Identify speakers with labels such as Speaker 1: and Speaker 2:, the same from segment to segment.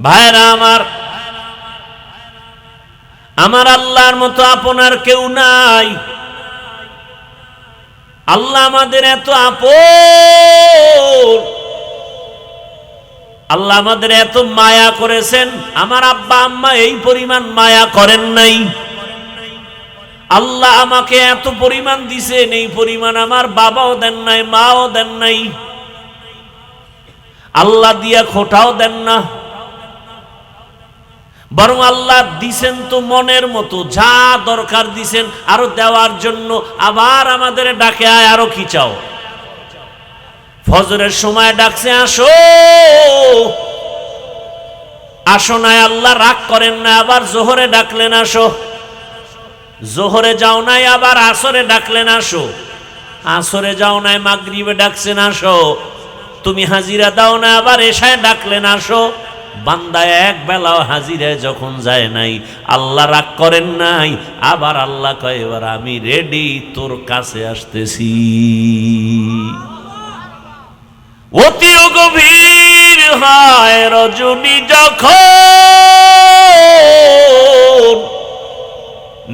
Speaker 1: ভাইরা আমার, আমার আল্লাহর মতো আপনার কেউ নাই। আল্লাহ আমাদের এত আপন, আল্লাহ আমাদের এত মায়া করেছেন, আমার আব্বা আম্মা এই পরিমাণ মায়া করেন নাই। আল্লাহ আমাকে এত পরিমাণ দিছেন, এই পরিমাণ আমার বাবাও দেন নাই, মাও দেন নাই। আল্লাহ দিয়া খোটাও দেন না, বরং আল্লাহ দিছেন তো মনের মতো, যা দরকার দিছেন আরো দেওয়ার জন্য। আবার আমাদের ডাকে, আয় আরো কি চাও। ফজরের সময় ডাকছে, আসো আসো নাই, আল্লাহ রাগ করেন না। আবার জোহরে ডাকলেন, আসো। জোহরে যাও নাই, আবার আসরে ডাকলেন, আসো। আসরে যাও নাই, মাগরিবে ডাকছেন, আসো। তুমি হাজিরা দাও না, আবার এশায় ডাকলেন, আসো। বান্দা এক বেলাও হাজিরায় যখন যায় নাই, আল্লাহ রাগ করেন নাই। আবার আল্লাহ কয়, এবার আমি রেডি, তোর কাছে আসতেছি। অতি গভীর হয় রজনী যখন,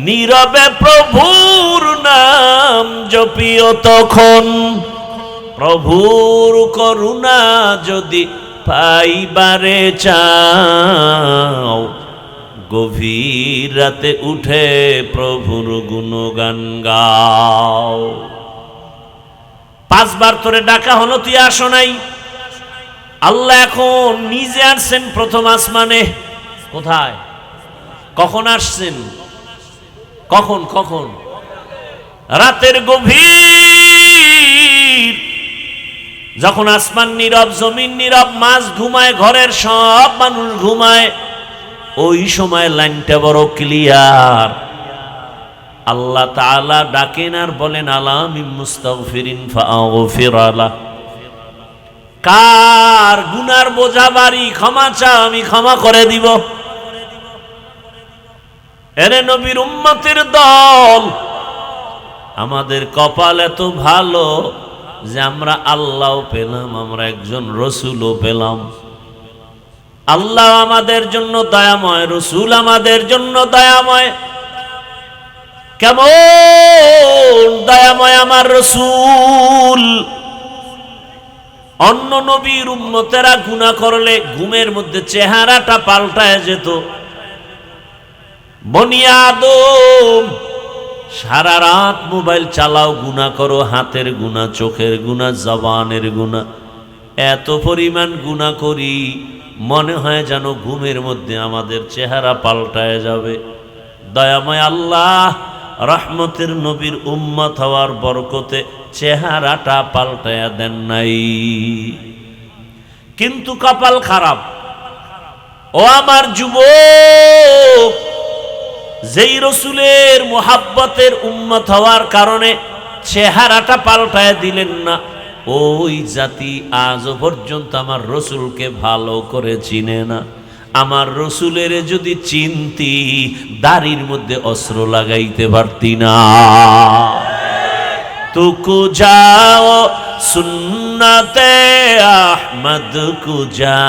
Speaker 1: নীরবে প্রভুর নাম জপিও তখন। প্রভুর করুণা যদি পাইবারে চাও, গভীর রাতে উঠে প্রভুর গুণগান গাও। 5 বার তোরে ডাকা হলো, তুই আসো নাই। আল্লাহ এখন নিজে আসছেন প্রথম আসমানে। কোথায়? কখন আসছেন? কখন কখন? রাতের গভীর, যখন আসমান নীরব, জমিন নীরব, মাছ ঘুমায়, ঘরের সব মানুষ ঘুমায়, ওই সময় লাইনটা বড় ক্লিয়ার। আল্লাহ তাআলা ডাকেন আর বলেন, আলামিন মুস্তাগফিরিন ফাগফির আলা। কার গুনার বোঝা ভারী, ক্ষমা চাও, আমি ক্ষমা করে দিব। এরে নবীর উম্মতের দল, আমাদের কপাল এত ভালো যে আমরা আল্লাহও পেলাম, আমরা একজন রসুলও পেলাম। আল্লাহ আমাদের জন্য দয়াময়, রসুল আমাদের জন্য দয়াময়। কেমন দয়াময় আমার রসুল! অন্য নবীর উম্মতেরা গুনাহ করলে ঘুমের মধ্যে চেহারাটা পাল্টায় যেত। বনি আদম, সারা রাত মোবাইল চালাও, গুনাহ করো, হাতের গুনাহ, চোখের গুনাহ, জবানের গুনাহ, এত পরিমাণ গুনাহ করি, মনে হয় যেন ঘুমের মধ্যে আমাদের চেহারা পাল্টায় যাবে। দয়াময় আল্লাহ রহমতের নবীর উম্মত হওয়ার বরকতে চেহারাটা পাল্টায়া দেন নাই। কিন্তু কপাল খারাপ। ও আমার যুবক, যেই রসুলের মুহাব্বতের উম্মত হওয়ার কারণে চেহারাটা পাল্টায় দিলেন না, ওই জাতি আজও পর্যন্ত আমার রসুলকে ভালো করে চিনে না। আমার রসুলের যদি চিনতি, দাড়ির মধ্যে অস্ত্র লাগাইতে পারতি না। তুকু যাও সুন্নতে আহমদ কুজা,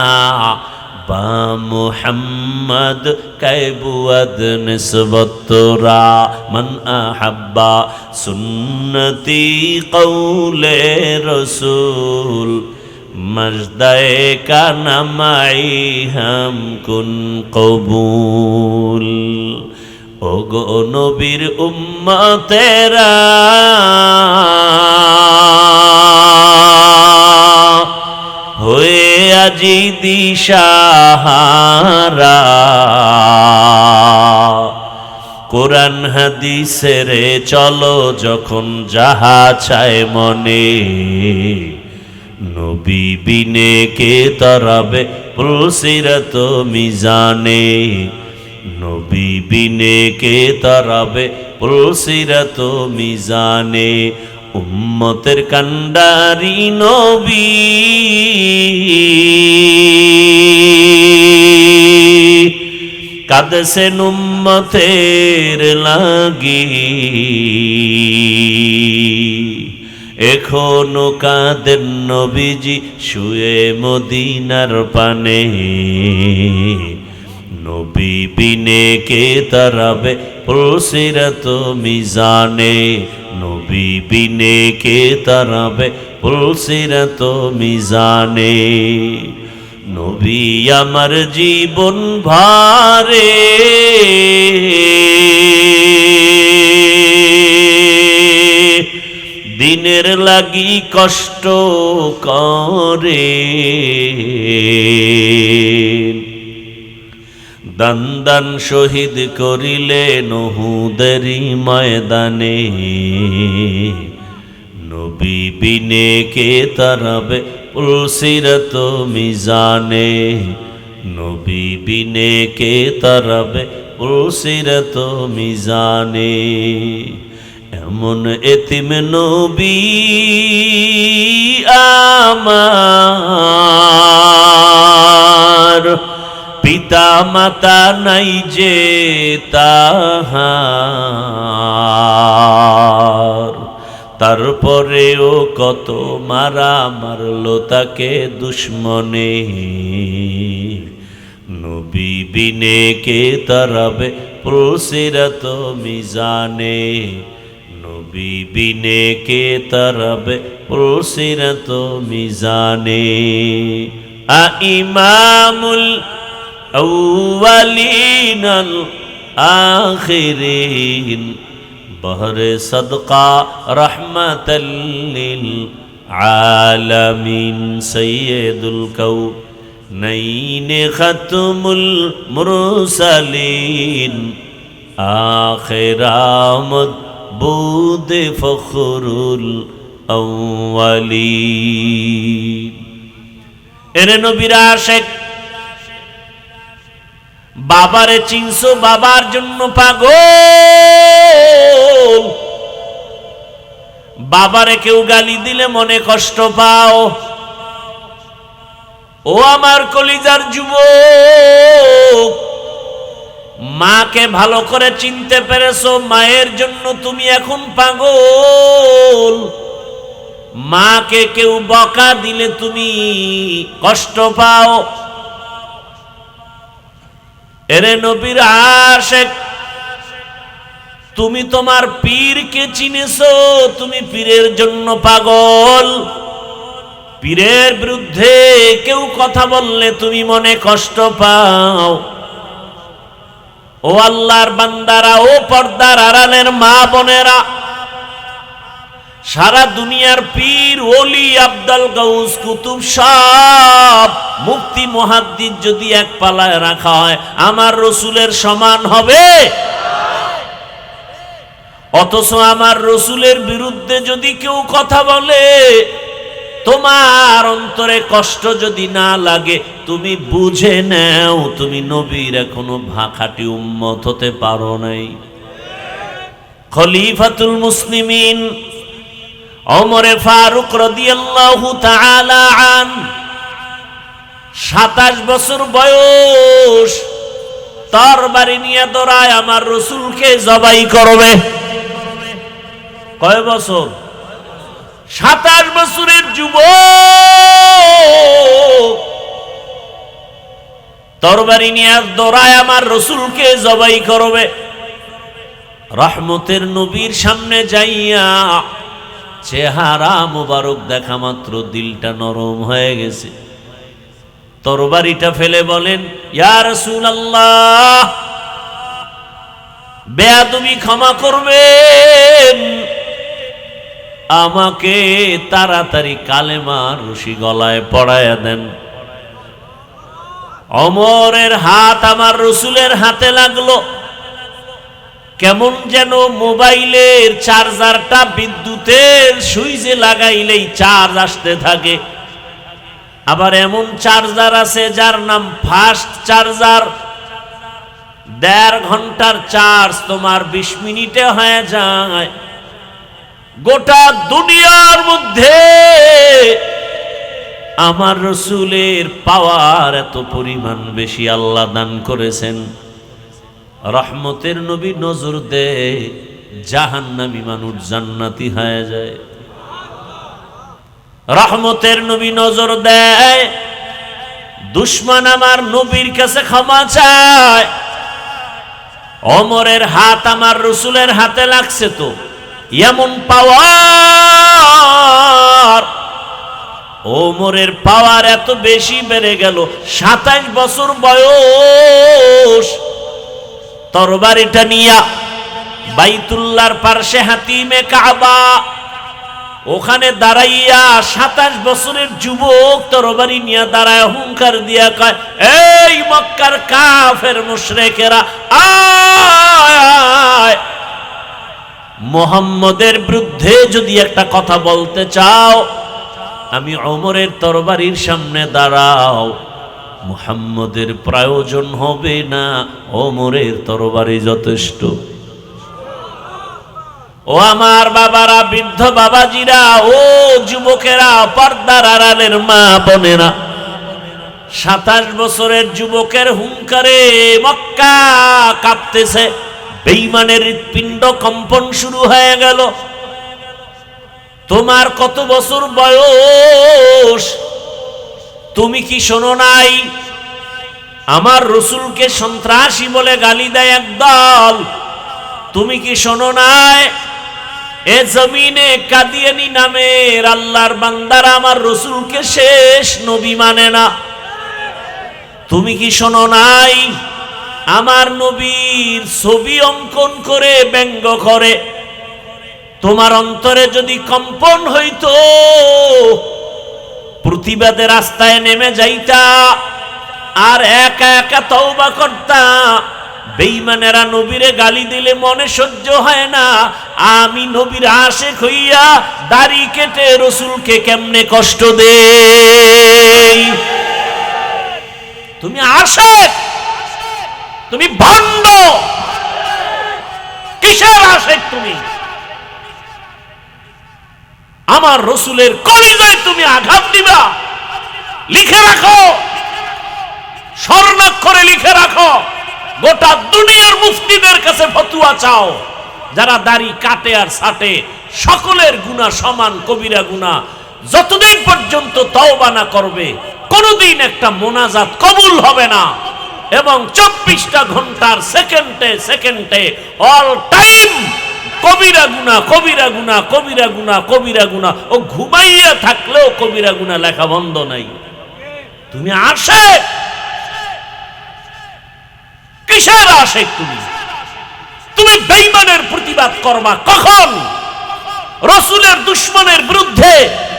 Speaker 1: বা মুহাম্মদ কাইবুয়াদ নিসবতরা, মান আহাব্বা সুন্নতি কৌলে রসুল, মজদায়ে কা নামাই হাম কুন কবুল। ওগো নবীর উম্মতেরা, হয়ে আজি দিশাহারা, কোরআন হাদিসের চলো যখন যাহা চায় মনে, নবী বিনে কে তরাবে পুলসিরাত মিজানে, নবী বিনে কে তরাবে পুলসিরাত মিজানে। উম্মতের কান্ডারি নবী, কাঁদছেন উম্মতের লাগি, এখনো কাঁদেন নবীজি শুয়ে মদিনার পানে। নবী বিনে কে তারাবে পুলসিরাত মিজানে, নবী বিনে কে তারাবে পুলসিরাত মিজানে। নবী আমার জীবন ভারে, দিনের লাগি কষ্ট করে। দান দান শহীদ করিলেন উহুদেরই ময়দানে। নবী বিনে কে তারাবে পুলসিরাত মিজানে, নবী বিনে কে তারাবে পুলসিরাত মিজানে। এমন এতিম নবী আমার, পিতা মাতা নাই যে তাহার, তারপরেও কত মারা মারলো তাকে দুশ্মনে। নবী বিনে কে তারাবে পুলসিরাত মিজানে, নবী বিনে কে তারাবে পুলসিরাত মিজানে। ইমামুল আউয়ালিন আল আখিরিন, বহরে সদকা রহমাতাল লিল আলামিন, সাইয়্যিদুল কাউনাইন খাতমুল মুরসালিন, আখিরামত বুদ ফখরুল আউয়ালিন। এরে নবীর আশিক, বাবারে চিনছো, বাবার জন্য পাগল। বাবারে কেউ গালি দিলে মনে কষ্ট পাও। ও আমার কলিজার যুবক, মাকে ভালো করে চিনতে পেরেছো, মায়ের জন্য তুমি এখন পাগল। মাকে কেউ বকা দিলে তুমি কষ্ট পাও। এরে নবীর আশিক, তুমি তোমার পীরকে চিনেছো, তুমি পীরের জন্য পাগল। পীরের বিরুদ্ধে কেউ কথা বললে তুমি মনে কষ্ট পাও। ও আল্লাহর বান্দারা, ও পর্দার আড়ালের মা বোনেরা, সারা দুনিয়ার পীর ওলি আব্দুল গাউস কুতুব সব মুফতি মুহাদ্দিস যদি এক পালায় রাখা হয়, আমার রসুলের সমান হবে? অথচ আমার রসুলের বিরুদ্ধে যদি কেউ কথা বলে, তোমার অন্তরে কষ্ট যদি না লাগে, তুমি বুঝে নাও তুমি নবীর এখনো খাঁটি উম্মত হতে পারো নাই। খলিফাতুল মুসলিমিন ওমরে ফারুক রাদিয়াল্লাহু তাআলা আন, 27 বছর বয়স, তরবারি নিয়ে দৌড়ায় আমার রসুলকে জবাই করবে। কয় বছর? 27 বছরের যুবক তরবারি নিয়ে দৌড়ায় আমার রসুলকে জবাই করবে। রহমতের নবীর সামনে যাইয়া চেহারা মোবারক দেখা মাত্র দিলটা নরম হয়ে গেছে। তরবারিটা ফেলে বলেন, ইয়া রাসূলুল্লাহ, বেয়াদবি ক্ষমা করবেন, আমাকে তাড়াতাড়ি কালেমার রশি গলায় পড়ায়া দেন। ওমরের হাত আমার রসুলের হাতে লাগলো। কেমন যেন মোবাইলের চার্জারটা বিদ্যুতের সুইচে লাগাইলেই চার্জ আসতে থাকে। আবার এমন চার্জার আছে যার নাম ফাস্ট চার্জার, 1.5 ঘন্টার চার্জ তোমার 20 মিনিটে হয়ে যায়। গোটা দুনিয়ার মধ্যে আমার রসুলের পাওয়ার এত পরিমাণ বেশি আল্লাহ দান করেছেন। রহমতের নবী নজর দে, জাহান্নামী মানুষ জান্নাতি হয়ে যায়। রহমতের নবী নজর দেয়, দুশমন আমার নবীর কাছে ক্ষমা চায়। ওমরের হাত আমার রসুলের হাতে লাগছে, তো এমন পাওয়ার, ওমরের পাওয়ার এত বেশি বেড়ে গেল, 27 বছর বয়স, তরবারিটা নিয়া বাইতুল্লাহর পার্শ্বে হাতিমে কাবা, ওখানে দাঁড়াইয়া 27 বছরের যুবক তরবারি নিয়ে দাঁড়ায় হুঙ্কার দিয়া কয়, এই মক্কার কাফের মুশরিকেরা, আয় মুহাম্মদের বিরুদ্ধে যদি একটা কথা বলতে চাও, আমি ওমরের তরবারির সামনে দাঁড়াও, মুহাম্মদের প্রয়োজন হবে না, ওমরের তরবারি যথেষ্ট। ও আমার বাবারা, বৃদ্ধ বাবাজিরা, ও যুবকেরা, পর্দার আড়ালের মা বোনেরা, 27 বছরের যুবকের হুঙ্কারে মক্কা কাঁপতেছে, বেঈমানের হৃৎপিণ্ড কম্পন শুরু হয়ে গেল। তোমার কত বছর বয়স? তুমি কি শোনো নাই আমার রসুলকে সন্ত্রাসী বলে গালি দেয় একদল? তুমি কি শোনো নাই এ জমিনে কাদিয়ানী নামের আল্লাহর বান্দারা আমার রসুলকে শেষ নবী মানে না? তুমি কি শোনো নাই আমার নবীর ছবি অঙ্কন করে ব্যঙ্গ করে? তোমার অন্তরে যদি কম্পন হইতো, প্রতিবাদের রাস্তায় নেমে যাইতা, আর একা একা তওবা করতা। বেঈমানেরা নবীরে গালি দিলে মনে সহ্য হয় না, আমি নবীর আশিক হইয়া দাড়ি কেটে রসুলকে কেমনে কষ্ট দেই? তুমি আশিক, তুমি ভণ্ড, কিসের আশিক তুমি? আমার রসুলের কলিজায় তুমি আঘাত দিবা? লিখে রাখো, স্বর্ণাক্ষরে লিখে রাখো, গোটা দুনিয়ার মুফতিদের কাছে ফতোয়া চাও, যারা দাড়ি কাটে আর ছাটে সকলের গুনাহ সমান, কবিরা গুনাহ। যতদিন পর্যন্ত তওবা না করবে, কোনদিন একটা মোনাজাত কবুল হবে না। এবং 24টা ঘন্টার সেকেন্ডে সেকেন্ডে অল টাইম কবিরা গুনাহ, কবিরা গুনাহ, কবিরা গুনাহ, কবিরা গুনাহ। ও ঘুমাইয়া থাকলেও কবিরা গুনাহ লেখা বন্ধ নাই। তুমি আশিক, কিসের আশিক তুমি? তুমি বেঈমানের প্রতিবাদ করবা কখন? রসুলের দুশমনের বিরুদ্ধে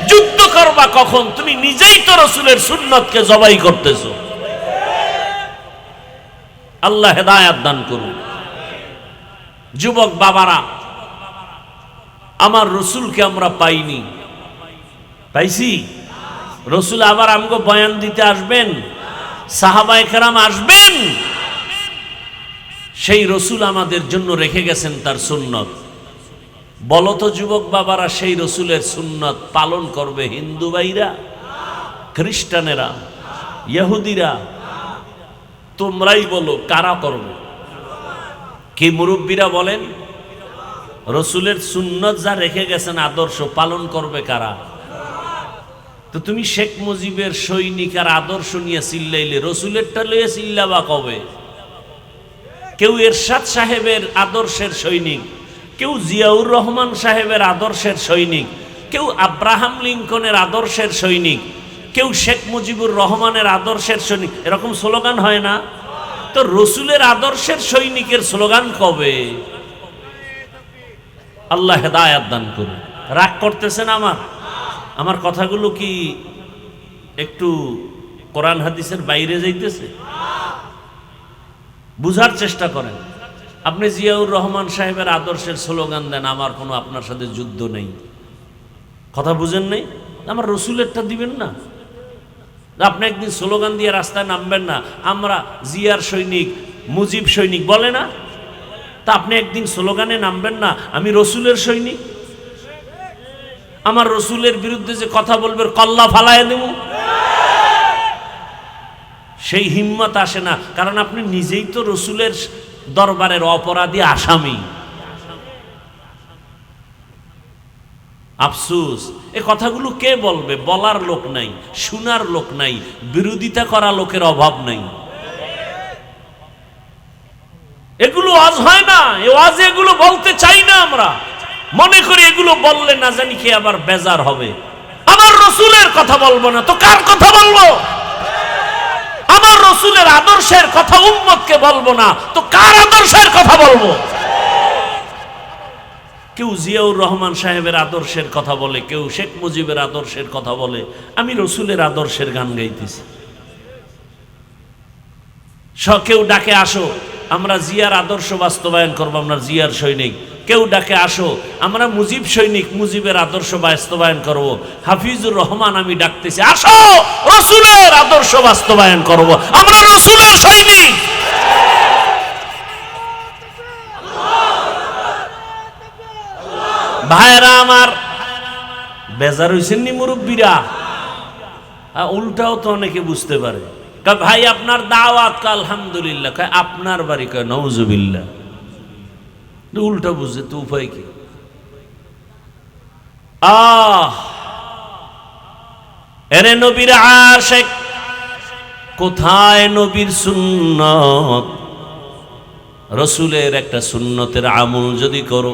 Speaker 1: যুদ্ধ করবা কখন? তুমি নিজেই তো রসুলের সুন্নতকে জবাই করতেছো। আল্লাহ হেদায়েত দান করুন। যুবক বাবারা, আমার রসুলকে আমরা পাইনি, পাইছি? রসুল আবার আমাকে বয়ান দিতে আসবেন, সাহাবায়ে কেরাম আসবেন, সেই রসুল আমাদের জন্য রেখে গেছেন তার সুন্নত। বলতো যুবক বাবারা, সেই রসুলের সুন্নত পালন করবে হিন্দু ভাইরা, খ্রিস্টানেরা, ইহুদিরা? তোমরাই বলো কারা করবে? কি মুরব্বীরা বলেন? রসুলের সুন্নত যা রেখে গেছেন আদর্শ, পালন করবে কারা? তো তুমি শেখ মুজিবের সৈনিক আর আদর্শ নিয়ে চিল্লাইলে, রসুলেরটা লইয়া চিল্লাবা কবে? কেউ এরশাদ সাহেবের আদর্শের সৈনিক, কেউ জিয়াউর রহমান সাহেবের আদর্শের সৈনিক, কেউ আব্রাহাম লিঙ্কনের আদর্শের সৈনিক, কেউ শেখ মুজিবুর রহমানের আদর্শের সৈনিক। এরকম স্লোগান হয় না? তো রসুলের আদর্শের সৈনিকের স্লোগান কবে? আল্লাহ হেদায়েত দান করুন। রাগ করতেছেন আমার কথাগুলো কি একটু কোরআন হাদিসের বাইরে যাইতেছে? বুঝার চেষ্টা করেন। আপনি জিয়াউর রহমান সাহেবের আদর্শের স্লোগান দেন, আমার কোনো আপনার সাথে যুদ্ধ নেই। কথা বুঝেন নেই? আমার রসুলেরটা দিবেন না? আপনি একদিন স্লোগান দিয়ে রাস্তায় নামবেন না, আমরা জিয়ার সৈনিক, মুজিব সৈনিক বলে না? তা আপনি একদিন স্লোগানে নামবেন না, আমি রসুলের সৈনিক? আমার রসুলের বিরুদ্ধে যে কথা বলবে কল্লা ফালায় দেব, সেই হিম্মত আসে না। কারণ আপনি নিজেই তো রসুলের দরবারের অপরাধী আসামি। আফসোস, এ কথাগুলো কে বলবে? বলার লোক নাই, শোনার লোক নাই, বিরোধিতা করা লোকের অভাব নাই। এগুলো ওয়াজ হয় না, এ ওয়াজে এগুলো বলতে চাই না আমরা। মনে করি এগুলো বললে না জানি কি আবার বেজার হবে। আমার রসুলের কথা বলবো না তো কার কথা বলবো? আমার রসুলের আদর্শের কথা উম্মতকে বলবো না তো কার আদর্শের কথা বলবো? কেউ জিয়াউর রহমান সাহেবের আদর্শের কথা বলে, কেউ শেখ মুজিবের আদর্শের কথা বলে, আমি রসুলের আদর্শের গান গাইতেছি। কেউ ডাকে আসো আমরা জিয়ার আদর্শ বাস্তবায়ন করবো, আমরা জিয়ার সৈনিক। কেউ ডাকে আসো আমরা মুজিব সৈনিক, মুজিবের আদর্শ বাস্তবায়ন করব। হাফিজুর রহমান আমি ডাকতেছি, আসো রসুলের আদর্শ বাস্তবায়ন করব, আমরা রসুলের সৈনিক। ভাইরা আমার, বেজার হইছেন নি মুরব্বীরা? উল্টাও তো অনেকে বুঝতে পারে, ভাই আপনার দাওয়াত, আলহামদুলিল্লাহ। আপনার বাড়ি, কয় নওজুবিল্লাহ। উল্টা বুঝে তো উপায় কি? এরে নবীর আশিক, কোথায় নবীর সুন্নত? রসুলের একটা সুন্নতের আমল যদি করো,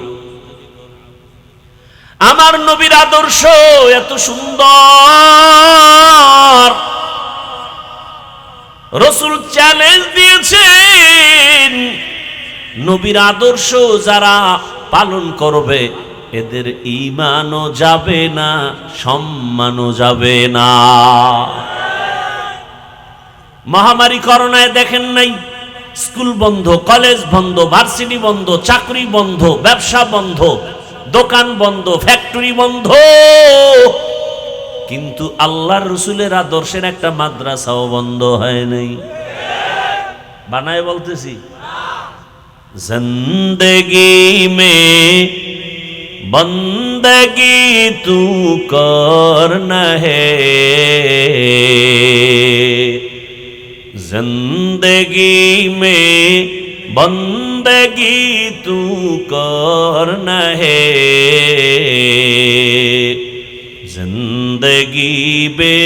Speaker 1: আমার নবীর আদর্শ এত সুন্দর, রসুল চ্যালেঞ্জ দিয়েছেন, নবীর আদর্শ যারা পালন করবে এদের ঈমানও যাবে না, সম্মানও যাবে না। মহামারী করোনায় দেখেন নাই, স্কুল বন্ধ, কলেজ বন্ধ, ভার্সিটি বন্ধ, চাকরি বন্ধ, ব্যবসা বন্ধ, দোকান বন্ধ, ফ্যাক্টরি বন্ধ, কিন্তু আল্লাহর রসুলের আদর্শের একটা মাদ্রাসাও বন্ধ হয় নাই। বানায় বলতেছি, জিন্দেগি মে বন্দগি তু করনা হে, জিন্দেগি মে বন্দগি তু করনা হে, जिंदगी बे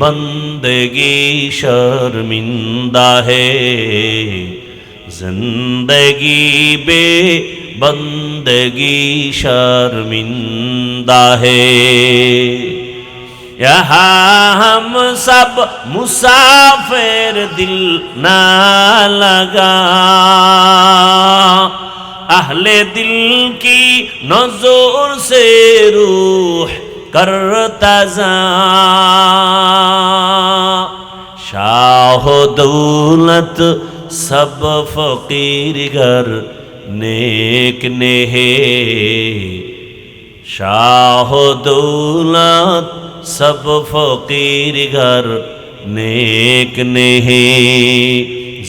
Speaker 1: बंदगी शर्मिंदा है, जिंदगी बे बंदगी शर्मिंदा है। यहाँ हम सब मुसाफिर दिल ना लगा, अहले दिल की नजर से रूह करता जा, शाह दौलत सब फकीर घर नेक ने है, शाह दौलत सब फकीर घर नेक ने है,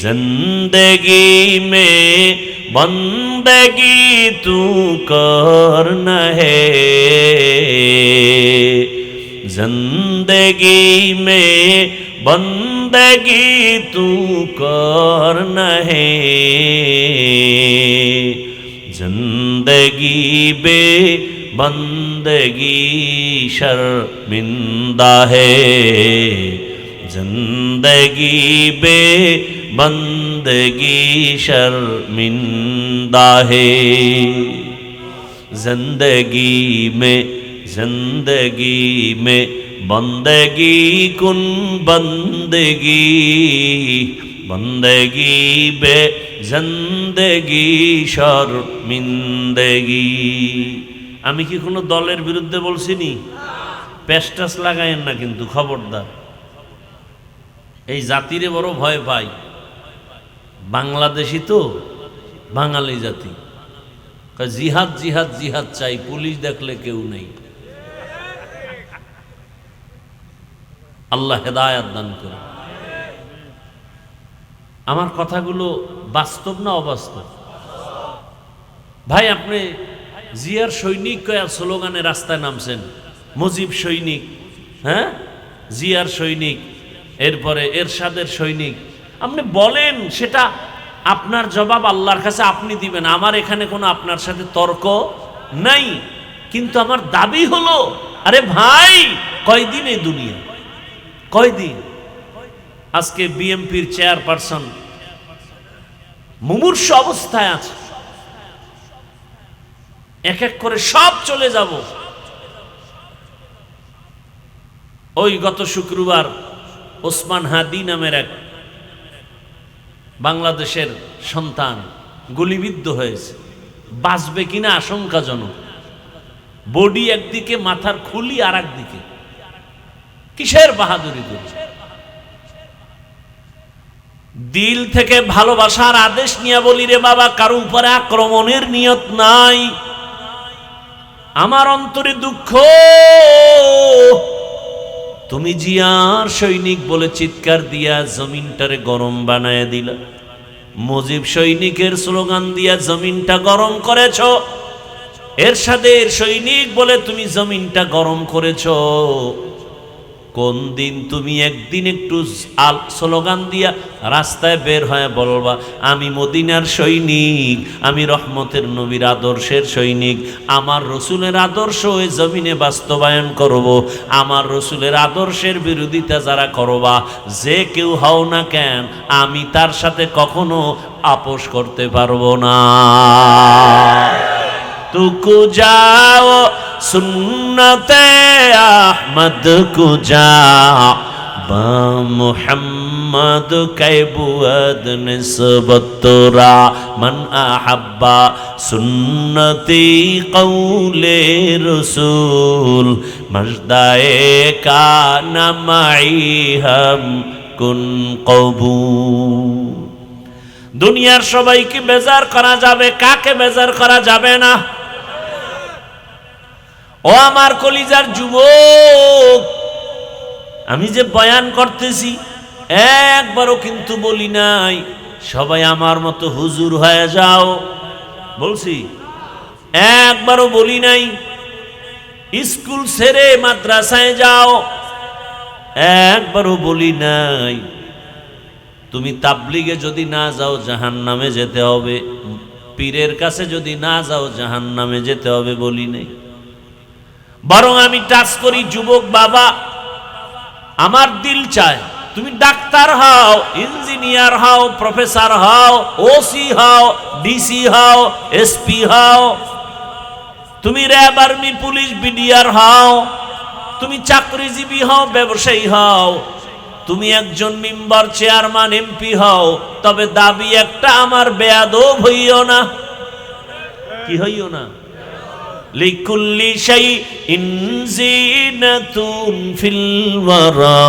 Speaker 1: जिंदगी में बंदगी तू करना है, जिंदगी में बंदगी तू करना है, जिंदगी बे बंदगी शर्मिंदा है, जिंदगी बे बंदगी शर्मिंदा है। जिंदगी में बंदगी कुन बंदगी, बंदगी बे जिंदगी शर्मिंदगी। আমি কি কোনো দলের বিরুদ্ধে বলছি নি? পেস্টাস লাগায়েন না কিন্তু, খবরদার। এই জাতিরে বড় ভয় পাই, বাংলাদেশি তো, বাঙালি জাতি, জিহাদ জিহাদ জিহাদ চাই, পুলিশ দেখলে কেউ নেই। আল্লাহ হেদায়াত দান করে। আমার কথাগুলো বাস্তব না অবাস্তব? ভাই আপনি জিয়ার সৈনিক কয়া স্লোগানে রাস্তায় নামছেন, মুজিব সৈনিক, হ্যাঁ জিয়ার সৈনিক, এরপরে এরশাদের সৈনিক। আপনি বলেন, সেটা আপনার জবাব আল্লাহর কাছে আপনি দিবেন, আমার এখানে কোনো আপনার সাথে তর্ক নাই। কিন্তু আমার দাবি হলো, আরে ভাই কয়দিন এই দুনিয়া, কয়দিন? আজকে বিএমপির চেয়ারপারসন মুমূর্ষু অবস্থায় আছে, এক এক করে সব চলে যাব। ওই গত শুক্রবার ওসমান হাদি নামের এক বাংলাদেশের সন্তান গুলিবিদ্ধ হয়েছে, বাঁচবে কিনা আশঙ্কাজনক। বডি একদিকে, মাথার খুলি আর একদিকে। কিসের বাহাদুরি করেছে? দিল থেকে ভালোবাসার আদেশ নিয়ে বলি, রে বাবা, কারো উপরে আক্রমণের নিয়ত নাই। আমার অন্তরে দুঃখ, তুমি জিয়ার সৈনিক বলে চিৎকার দিয়া জমিনটারে গরম বানায় দিলা। মুজিব সৈনিকের স্লোগান দিয়া জমিনটা গরম করেছ। এরশাদের সৈনিক বলে তুমি জমিনটা গরম করেছ। কোন দিন তুমি একদিন একটু স্লোগান দিয়া রাস্তায় বের হয়ে বলবা, আমি মদিনার সৈনিক, আমি রহমতের নবীর আদর্শের সৈনিক, আমার রসুলের আদর্শ ওই জমিনে বাস্তবায়ন করব। আমার রসুলের আদর্শের বিরোধিতা যারা করবা, যে কেউ হও না কেন, আমি তার সাথে কখনো আপোষ করতে পারবো না। তুকু যাও সুন্নতে আহমদ কুজা বা মুহাম্মদ কাইবুয়াদ নিসবতরা মান আহাব্বা সুন্নতি কৌলে রসুল মজদায়ে কানা মাই হাম কুন কবুল। দুনিয়ার সবাইকে বেজার করা যাবে, কাকে বেজার করা যাবে না? ও আমার কলিজার যুবক, আমি যে বয়ান করতেছি একবারও কিন্তু বলি নাই সবাই আমার মতো হুজুর হয়ে যাও, বলছি? একবারও বলি নাই স্কুল ছেড়ে মাদ্রাসায় যাও, একবারও বলি নাই তুমি তাবলিগে যদি না যাও জাহান্নামে যেতে হবে, পীরের কাছে যদি না যাও জাহান্নামে যেতে হবে, বলি নাই। বরং আমি টাচ করি, যুবক বাবা, আমার দিল চায় তুমি ডাক্তার হও, ইঞ্জিনিয়ার হও, প্রফেসর হও, ওসি হও, ডিসি হও, এসপি হও, তুমি র্যাব, আর্মি, পুলিশ, বিডিআর হও, তুমি চাকরিজীবী হও, ব্যবসায়ী হও, তুমি একজন মেম্বার, চেয়ারম্যান, এমপি হও, তবে দাবি একটা, আমার বেয়াদব হইও না। কি হইও না? লিকুল্লি শাইইন যিনাতুন ফিল ওয়ারা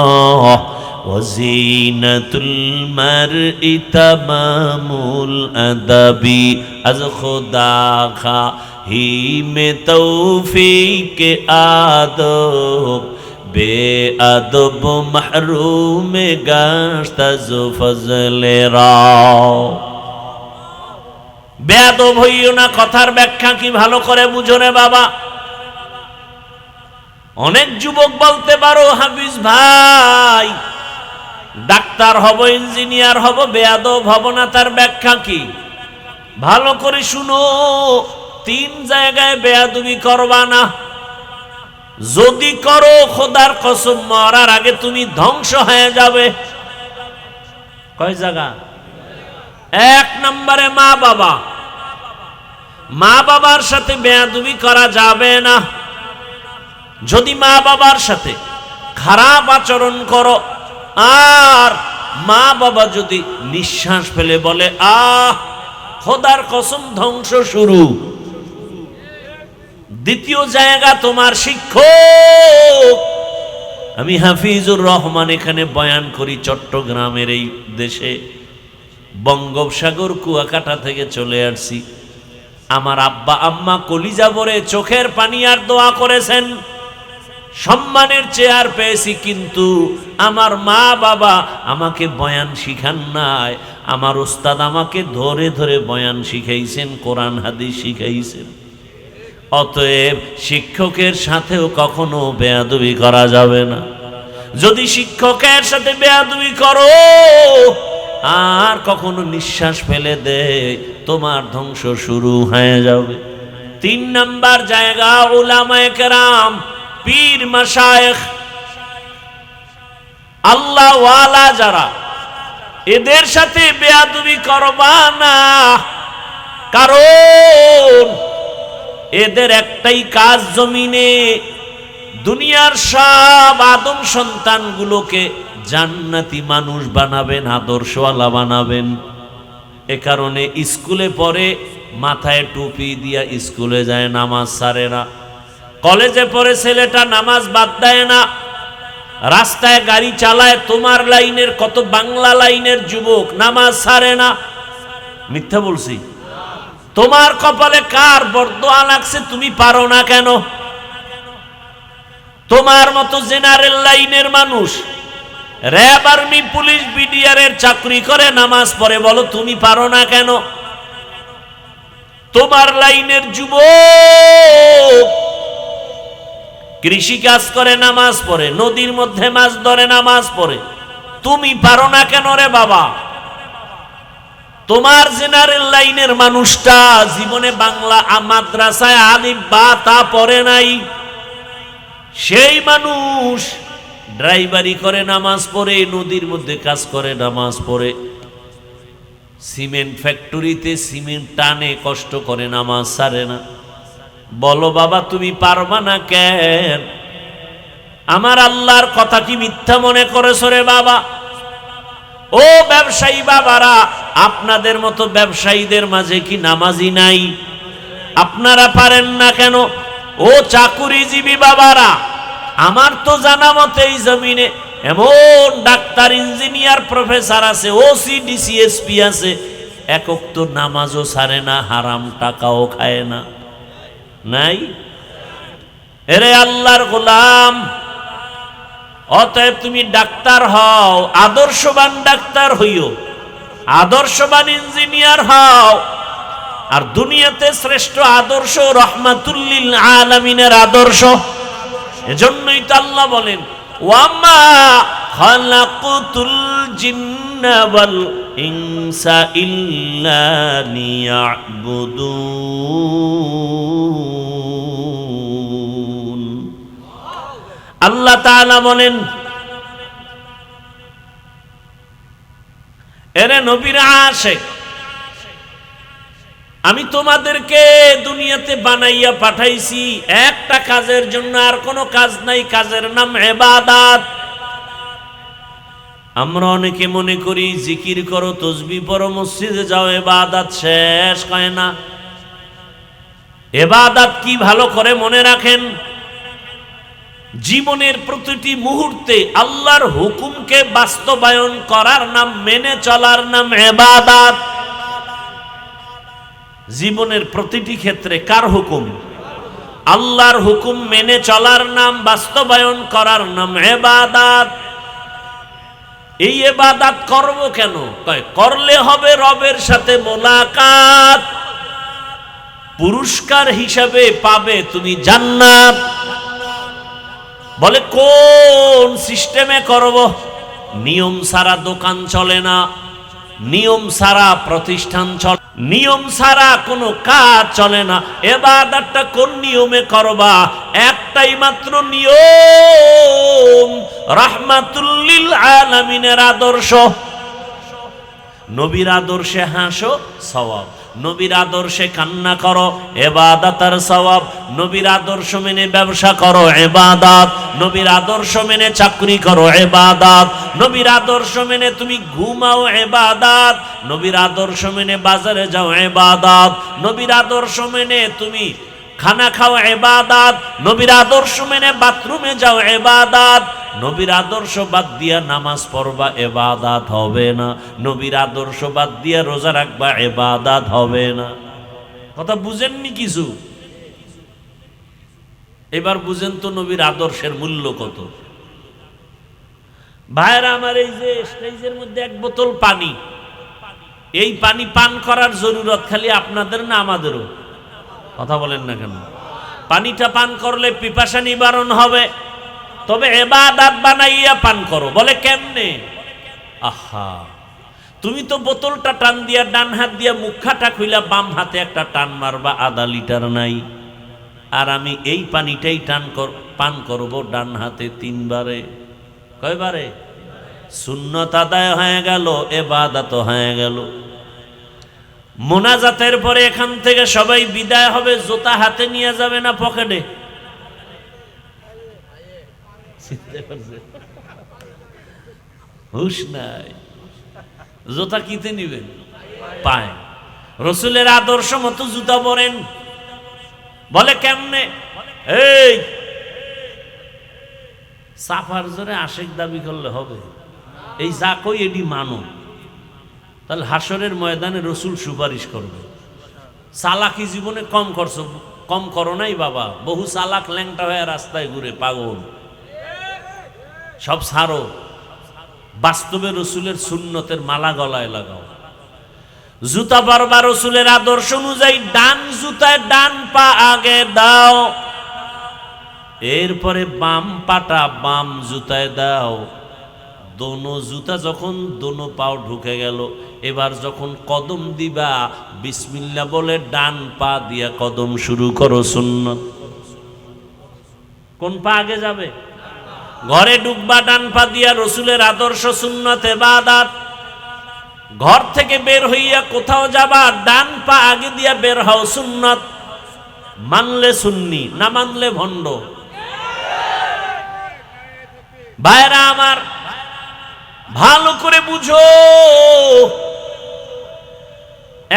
Speaker 1: ওয়া যিনাতুল মারই তামামুল আদাবি আজ খুদা খাহি মে তৌফিক আদব বেআদব মাহরুম গাশত আজ ফজলে রাও। বেয়াদব হইও না, কথার ব্যাখ্যা কি ভালো করে বুঝো রে বাবা। অনেক যুবক বলতে পারো, হাফিজ ভাই ডাক্তার হব, ইঞ্জিনিয়ার হব, বেয়াদব হব না, তার ব্যাখ্যা কি? ভালো করে শুনো, 3 জায়গায় বেয়াদবি করবা না। যদি করো, খোদার কসম, মরার আগে তুমি ধ্বংস হয়ে যাবে। কয় জায়গা? 1 নম্বরে মা বাবা। মা বাবার সাথে বেয়াদবি করা যাবে না। যদি মা বাবার সাথে খারাপ আচরণ করো, আর মা বাবা যদি নিঃশ্বাস ফেলে বলে আহ, খোদার কসম ধ্বংস শুরু। দ্বিতীয় জায়গা তোমার শিক্ষক। আমি হাফিজুর রহমান এখানে বয়ান করি চট্টগ্রামের এই দেশে, বঙ্গোপসাগর কুয়াকাটা থেকে চলে আসছি। আমার আব্বা আম্মা কলিজা ভরে চোখের পানি আর দোয়া করেছেন, সম্মানের চেয়ার পেয়েছি, কিন্তু আমার মা বাবা আমাকে বয়ান শিখান নাই। আমার উস্তাদ আমাকে ধরে ধরে বয়ান শিখাইছেন, কোরআন হাদিস শিখাইছেন। অতএব শিক্ষকের সাথেও কখনো বেয়াদবি করা যাবে না। যদি শিক্ষকের সাথে বেয়াদবি করো আর কখনো নিঃশ্বাস ফেলে দেয়, তোমার ধ্বংস শুরু হয়ে যাবে। তিন নাম্বার জায়গা উলামায়ে কেরাম, পীর মাশায়েখ, আল্লাহ ওয়ালা যারা, এদের সাথে বেয়াদবি করবা না। কারণ এদের একটাই কাজ, জমিনে দুনিয়ার সব আদম সন্তানগুলোকে জান্নাতি মানুষ বানাবেন, আদর্শওয়ালা বানাবেন। এ কারণে স্কুলে পড়ে মাথায় টুপি দিয়া স্কুলে যায়, নামাজ ছাড়ে না। কলেজে পড়ে ছেলেটা নামাজ বাদ দেয় না। রাস্তায় গাড়ি চালায়, তোমার লাইনের কত বাংলা লাইনের যুবক নামাজ ছাড়ে না। মিথ্যা বলছি? তোমার কপালে কার বরদোয়া লাগছে, তুমি পারো না কেন? তোমার মতো জেনারেল লাইনের মানুষ র‍্যাব, আর্মি, পুলিশ, বিডিআর এর চাকরি করে, নামাজ পড়ে, বলো তুমি পারো না কেন? তোমার লাইনের যুবক কৃষি কাজ করে, নামাজ পড়ে, নদীর মধ্যে মাছ ধরে, নামাজ পড়ে, তুমি পারো না কেন রে বাবা? তোমার জেনারেল লাইনের মানুষটা জীবনে বাংলা মাদ্রাসায় আলিফ বা তা পড়ে নাই, সেই মানুষ ড্রাইভারি করে, নামাজ পড়ে, নদীর মধ্যে কাজ করে, নামাজ পড়ে, সিমেন্ট ফ্যাক্টরিতে সিমেন্ট টানে, কষ্ট করে, নামাজ ছাড়ে না। বলো বাবা তুমি পারবা না কেন? আমার আল্লাহর কথা কি মিথ্যা মনে করেছো রে বাবা? ও ব্যবসায়ী বাবারা, আপনাদের মতো ব্যবসায়ীদের মাঝে কি নামাজি নাই? আপনারা পারেন না কেন? ও চাকুরিজীবী বাবারা, আমার তো জানা মতে এই জমিনে এমন ডাক্তার, ইঞ্জিনিয়ার, প্রফেসর আছে, ওসি, ডিসি, এসপি আছে, এক ওয়াক্ত নামাজও ছাড়ে না, হারাম টাকাও খায় না। নাই? এরে আল্লাহর গোলাম, অতএব তুমি ডাক্তার হও, আদর্শবান ডাক্তার হইও, আদর্শবান ইঞ্জিনিয়ার হও। আর দুনিয়াতে শ্রেষ্ঠ আদর্শ রহমাতুল লিল আলামিনের আদর্শ। এজন্যই তো আল্লাহ বলেন, ওয়ামা খালাকুতুল জিন্না ওয়াল ইনসা ইল্লা লিয়াবুদুন। আল্লাহ তাআলা বলেন, এরে নবীর আশিক, আমি তোমাদেরকে দুনিয়াতে বানাইয়া পাঠাইছি একটা কাজের জন্য, আর কোনো কাজ নাই। কাজের নাম ইবাদত। আমরা অনেকে মনে করি জিকির করো, তাসবিহ পড়ো, মসজিদে যাও, ইবাদত শেষ হয় না। ইবাদত কি ভালো করে মনে রাখেন, জীবনের প্রতিটি মুহূর্তে আল্লাহর হুকুমকে বাস্তবায়ন করার নাম, মেনে চলার নাম ইবাদত। জীবনের প্রতিটি ক্ষেত্রে কার হুকুম? আল্লাহর হুকুম মেনে চলার নাম, বাস্তবায়ন করার নাম ইবাদত। এই ইবাদত করব কেন? করলে হবে রবের সাথে মোলাকাত, পুরস্কার হিসাবে পাবে তুমি জান্নাত। বলে কোন সিস্টেমে করব? নিয়ম ছাড়া দোকান চলে না, নিয়ম ছাড়া প্রতিষ্ঠান চলে, নিয়ম ছাড়া কোনো কাজ চলে না। ইবাদতটা কোন নিয়মে করবা? একটাই মাত্র নিয়ম, রাহমাতুল লিল আলামিনের আদর্শ। নবীর আদর্শে হাসো, সওয়াব। নবীর আদর্শে কান্না করো, ইবাদতের সওয়াব। নবীর আদর্শ মেনে ব্যবসা করো, ইবাদত। নবীর আদর্শ মেনে চাকরি করো, ইবাদত। নবীর আদর্শ মেনে তুমি ঘুমাও, ইবাদত। নবীর আদর্শ মেনে বাজারে যাও, ইবাদত। নবীর আদর্শ মেনে তুমি খানা খাও, ইবাদত। নবীর আদর্শ মেনে বাথরুমে যাও, ইবাদত। নবীর আদর্শ বাদ দিয়া নামাজ পড়বা, ইবাদত হবে না। নবীর আদর্শ বাদ দিয়া রোজা রাখবা, ইবাদত হবে না। কথা বুঝেননি কিছু? এবার বুঝেন তো নবীর আদর্শের মূল্য কত। ভাইরা আমার, এই যে স্টেজের মধ্যে এক বোতল পানি, এই পানি পান করার জরুরত খালি আপনাদের না আমাদেরও? কথা বলেন না কেন? পানিটা পান করলে পিপাসা নিবারণ হবে, তবে ইবাদত বানাইয়া পান করো। বলে কেমনে? আহা, তুমি তো বোতলটা টান দিয়া ডান হাত দিয়া মুখাটা খুইলা বাম হাতে একটা টান মারবা, আধা লিটার নাই। আর আমি এই পানিটাই পান করব ডান হাতে 3 বারে। কয়বারে? সুন্নত আদায় হয়ে গেল, ইবাদত হয়ে গেল। মোনাজাতের পরে এখান থেকে সবাই বিদায় হবে, জুতা হাতে নিয়ে যাবে না পকেটে? হুশ নাই, জুতা কিতে নিবেন? পায়। রসুলের আদর্শ মতো জুতা পরেন। বলে কেমনে? এই সাফার জোরে আশেক দাবি করলে হবে? এই যা কই এডি মানো, তাহলে হাসরের ময়দানে রসুল সুপারিশ করবে। চালাকি জীবনে কম করো নাই বাবা। বহু চালাক ল্যাংটা হয়ে রাস্তায় ঘুরে পাগল। সব ছাড়ো, বাস্তবে রসুলের সুন্নতের মালা গলায় লাগাও। জুতা পরবা রসুলের আদর্শ অনুযায়ী ডান জুতায় ডান পা আগে দাও, এরপরে বাম পাটা বাম জুতায় দাও। দোনো জুতা যখন দোনো পাও ঢুকে গেল, এবার যখন কদম দিবা বিসমিল্লাহ বলে ডান পা দিয়া কদম শুরু করো। সুন্নত। কোন পা আগে যাবে? ঘরে ঢুকবা ডান পা দিয়া, রসুলের আদর্শ সুন্নত ইবাদত। ঘর থেকে বের হইয়া কোথাও যাবা ডান পা আগে দিয়া বের হও, সুন্নত। মানলে সুন্নি, না মানলে ভণ্ড। ভাইরা আমার, ভালো করে বুঝো।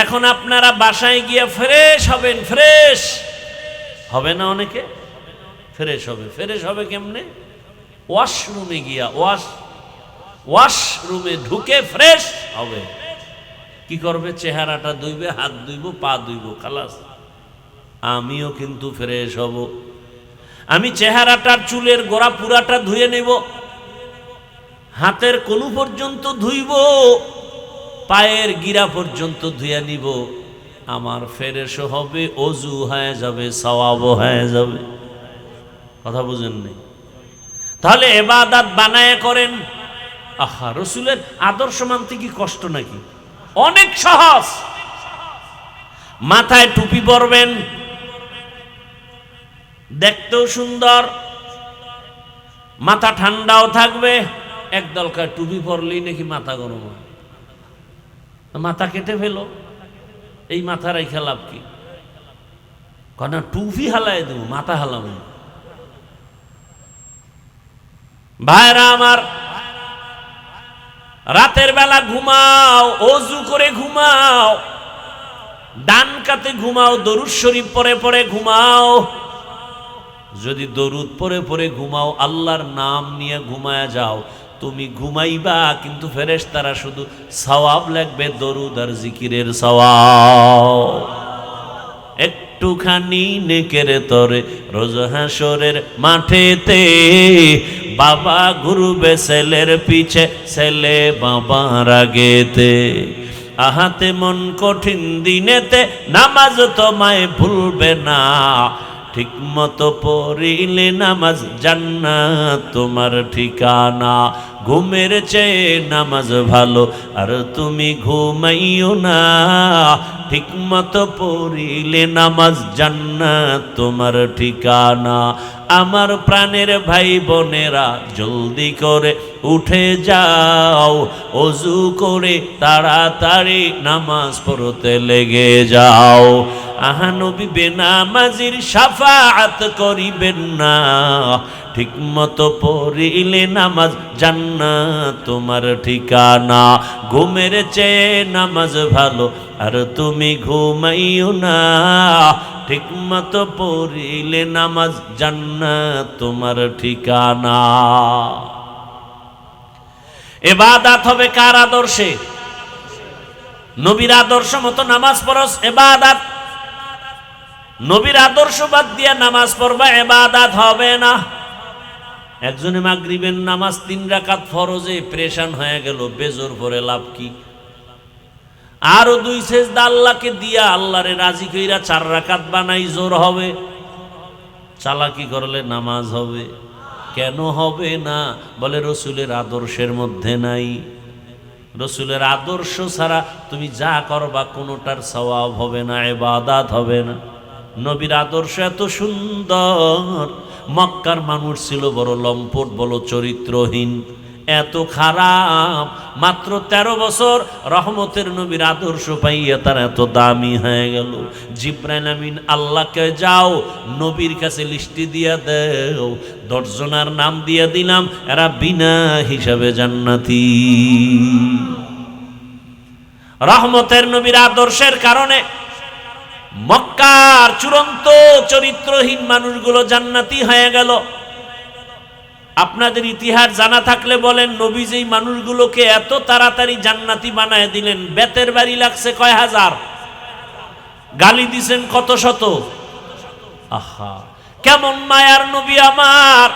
Speaker 1: এখন আপনারা বাসায় গিয়া ফ্রেশ হবেন। ফ্রেশ হবে না? অনেকে ফ্রেশ হবে। ফ্রেশ হবে কেমনে? ওয়াশরুমে গিয়া, ওয়াশরুমে ঢুকে ফ্রেশ হবে। কি করবে? চেহারাটা ধুইবে, হাত ধুইব, পা ধুইব, খালাস। আমিও কিন্তু ফ্রেশ হব। আমি চেহারাটার চুলের গোড়া পুরাটা ধুয়ে নেব, হাতের কোনু পর্যন্ত ধুইব, পায়ের গিরা পর্যন্ত ধুয়ে নিব। আমার ফ্রেশ হবে, অজু হয়ে যাবে, সওয়াব হয়ে যাবে। কথা বুঝেন নাই? তাহলে ইবাদত বানায় করেন। আহা, রসুলের আদর্শ মানতে কি কষ্ট নাকি? অনেক সহজ। মাথায় টুপি পরবেন, দেখতেও সুন্দর, মাথা ঠান্ডাও থাকবে। একদল কয় টুপি পরলেই নাকি মাথা গরম হয়। মাথা কেটে ফেলো, এই মাথা রেখে লাভ কি? না, টুপি হালাই দেব, মাথা হালাম। ভাইরা আমার, রাতের বেলা ঘুমাও, অজু করে ঘুমাও, ডান কাতে ঘুমাও, দরুদ শরীফ পরে পরে ঘুমাও। যদি দরুদ পরে পরে ঘুমাও, আল্লাহর নাম নিয়ে ঘুমায়া যাও, তুমি ঘুমাইবা কিন্তু ফেরেশতারা শুধু সওয়াব লিখবে, দরুদ আর জিকিরের সওয়াব। একটুখানি নেকের তরে রোজ হাসরের মাঠেতে, বাবা ঘুরবে ছেলের পিছে, ছেলে বাবার আগেতে। আহাতে মন কঠিন দিনেতে, নামাজ তোমায় ভুলবে না। ঠিক মতো পড়িলে নামাজ, জান্নাত তোমার ঠিকানা। ঘুমের চেয়ে নামাজ ভালো, আর তুমি ঘুমাইও না। ঠিক মতো পড়িলে নামাজ, জান্নাত তোমার ঠিকানা। আমার প্রাণের ভাই বোনেরা, জলদি করে উঠে যাও, অজু করে তাড়াতাড়ি নামাজ পড়তে লেগে যাও। আহা নবী বেনামাজির শাফাআত করিবেন না। ঠিক মতো পড়িলে নামাজ, জান্নাত তোমার ঠিকানা। ঘুমের চেয়ে নামাজ ভালো, আর তুমি ঘুমাইও না। ঠিক মতো পড়িলে নামাজ, জান্নাত তোমার ঠিকানা। ইবাদত হবে কার আদর্শে? নবীর আদর্শ মতো নামাজ পড়স, ইবাদত। নবীর আদর্শ বাদ দিয়া নামাজ পড়বা, ইবাদত হবে না। একজনে মাগরিবের নামাজ 3 রাকাত ফরজে পেরেশান হয়ে গেল, বেজোর পরে লাভ কি? আরো 2 সেজদা আল্লাহকে দিয়া আল্লাহরে রাজি কইরা 4 রাকাত বানাই, জোর হবে? চালাকি করলে নামাজ হবে? কেন হবে না? বলে রসুলের আদর্শের মধ্যে নাই। রসুলের আদর্শ ছাড়া তুমি যা করবা কোনোটার সওয়াব হবে না, ইবাদত হবে না। নবীর আদর্শ এত সুন্দর, মক্কার মানুষ ছিল বড় লম্পট, বড় চরিত্রহীন, এত খারাপ, মাত্র 13 বছর রহমতের নবীর আদর্শ পাইয়া তারা এত দামি হয়ে গেল। জিবরাইল আমিন আল্লাহকে যাও নবীর কাছে লিস্টি দিয়া দেও, 10 জনের নাম দিয়া দিলাম, এরা বিনা হিসাবে জান্নাতি। রহমতের নবীর আদর্শের কারণে মক্কার চূড়ান্ত চরিত্রহীন মানুষগুলো জান্নাতি হয়ে গেল। আপনাদের ইতিহাস জানা থাকলে বলেন, নবী যেই মানুষগুলোকে এত তাড়াতাড়ি জান্নাতি বানায় দিলেন, বেতের বাড়ি লাগছে কয় হাজার, গালি দিছেন কত শত। আহা, কেমন মায়ার নবী আমার!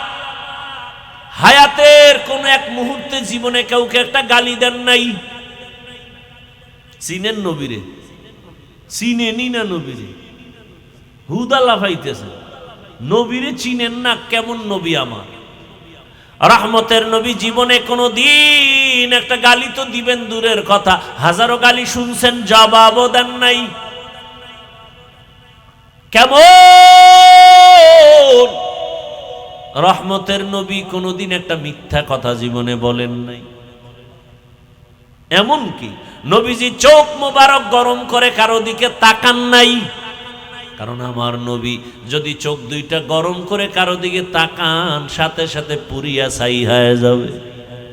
Speaker 1: হায়াতের কোন এক মুহূর্তে জীবনে কাউকে একটা গালি দেন নাই। চিনেন নবীরে? চিনেনি না নবীরে? হুদা লাফাইতেছে, নবীরে চিনেন না? কেমন নবী আমার! রহমতের নবী জীবনে কোনো দিন একটা গালি তো দিবেন দূরের কথা, হাজারো গালি শুনছেন, জবাবও দেন নাই। কেমন রহমতের নবী কোনোদিন একটা মিথ্যা কথা জীবনে বলেন নাই। এমনকি নবীজি চোখ মোবারক গরম করে কারো দিকে তাকান নাই, কারণ আমার নবী যদি চোখ দুইটা গরম করে কারো দিকে তাকান, সাথে সাথে পুরিয়া ছাই হয়ে যাবে,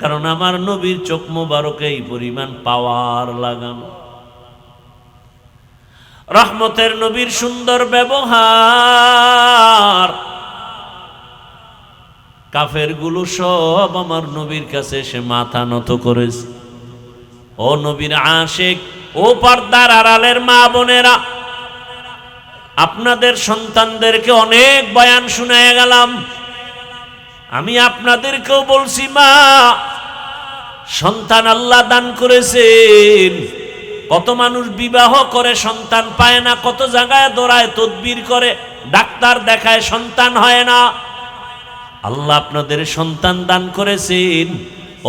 Speaker 1: কারণ আমার নবীর চোখ মোবারকে এই পরিমাণ পাওয়ার লাগানো। রহমতের নবীর সুন্দর ব্যবহার, কাফের গুলো সব আমার নবীর কাছে এসে মাথা নত করেছে। ও নবীর আশিক, ও পর্দার আড়ালের মা বোনেরা, আপনাদের সন্তানদেরকে অনেক বয়ান শুনায় গেলাম, আমি আপনাদেরকেও বলছি, মা, সন্তান আল্লাহ দান করেছেন। কত মানুষ বিবাহ করে সন্তান পায় না, কত জায়গায় দৌড়ায়, তদবির করে, ডাক্তার দেখায়, সন্তান হয় না। আল্লাহ আপনাদের সন্তান দান করেছেন,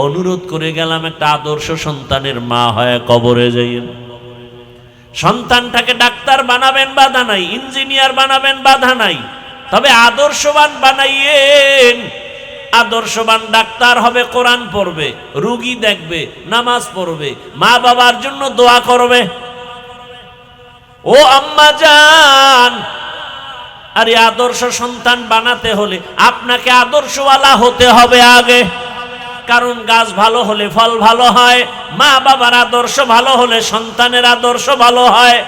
Speaker 1: অনুরোধ করে গেলাম একটা আদর্শ সন্তানের মা হয় কবরে যাইয়েন। সন্তানটাকে ডাক্তার বানাবেন বাধা নাই, ইঞ্জিনিয়ার বানাবেন বাধা নাই, তবে আদর্শবান বানাইয়েন। আদর্শবান ডাক্তার হবে, কোরআন পড়বে, রোগী দেখবে, নামাজ পড়বে, মা বাবার জন্য দোয়া করবে। ও আম্মা জান, আরে আদর্শ সন্তান বানাতে হলে আপনাকে আদর্শওয়ালা হতে হবে আগে, কারণ গাছ ভালো হলে ফল ভালো হয়, মা বাবার আদর্শ ভালো হলে সন্তানের আদর্শ ভালো হয়।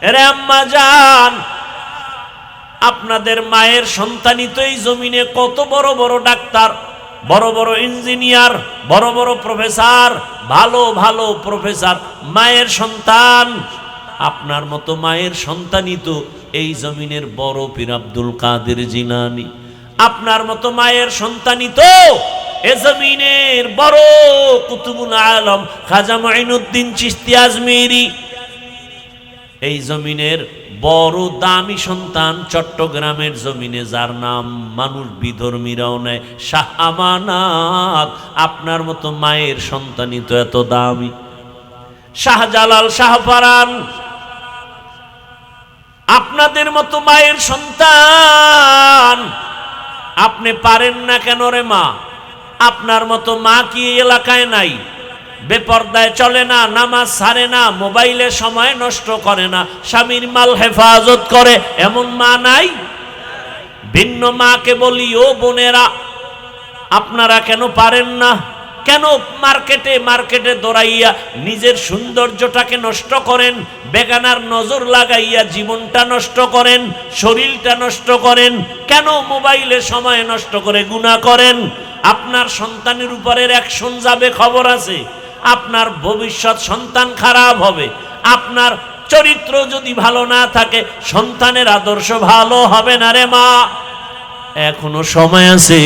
Speaker 1: এরে আম্মা জান, আপনাদের মায়ের সন্তানই তো এই জমিনে কত বড় বড় ডাক্তার, বড় বড় ইঞ্জিনিয়ার, বড় বড় প্রফেসর, ভালো ভালো প্রফেসর। মায়ের সন্তান, আপনার মতো মায়ের সন্তানই তো এই জমিনের বড় পীর আব্দুল কাদের জিলানী। আপনার মতো মায়ের সন্তানই তো এ জমিনের বড় কুতুবুল আলম খাজা মাইনুদ্দিন চিশতি আজমেরি। এই জমিনের বড় দামি সন্তান চট্টগ্রামের জমিনে, যার নাম মানুষ বিধর্মীরাও নেয়, শাহ আমানত। আপনার মতো মায়ের সন্তানই তো এত দামি। শাহজালাল, শাহপারান, আপনাদের মতো মায়ের সন্তান। আপনি পারেন না কেন রে মা? আপনার মতো মা কি এলাকায় নাই? বেপর্দায় চলে না, নামাজ ছাড়ে না, মোবাইলে সময় নষ্ট করে না, স্বামীর মাল হেফাজত করে, এমন মা নাই? ভিন্ন মাকে বলি, ও বোনেরা, আপনারা কেন পারেন না? কেন মার্কেটে মার্কেটে দৌড়াইয়া নিজের সৌন্দর্যটাকে নষ্ট করেন? বেগানার নজর লাগাইয়া জীবনটা নষ্ট করেন, শরীরটা নষ্ট করেন? কেন মোবাইলে সময় নষ্ট করে গুনাহ করেন? আপনার সন্তানের উপরের অ্যাকশন যাবে, খবর আছে। আপনার ভবিষ্যৎ সন্তান খারাপ হবে। আপনার চরিত্র যদি ভালো না থাকে, সন্তানের আদর্শ ভালো হবে না রে মা। এখনো সময় আছে,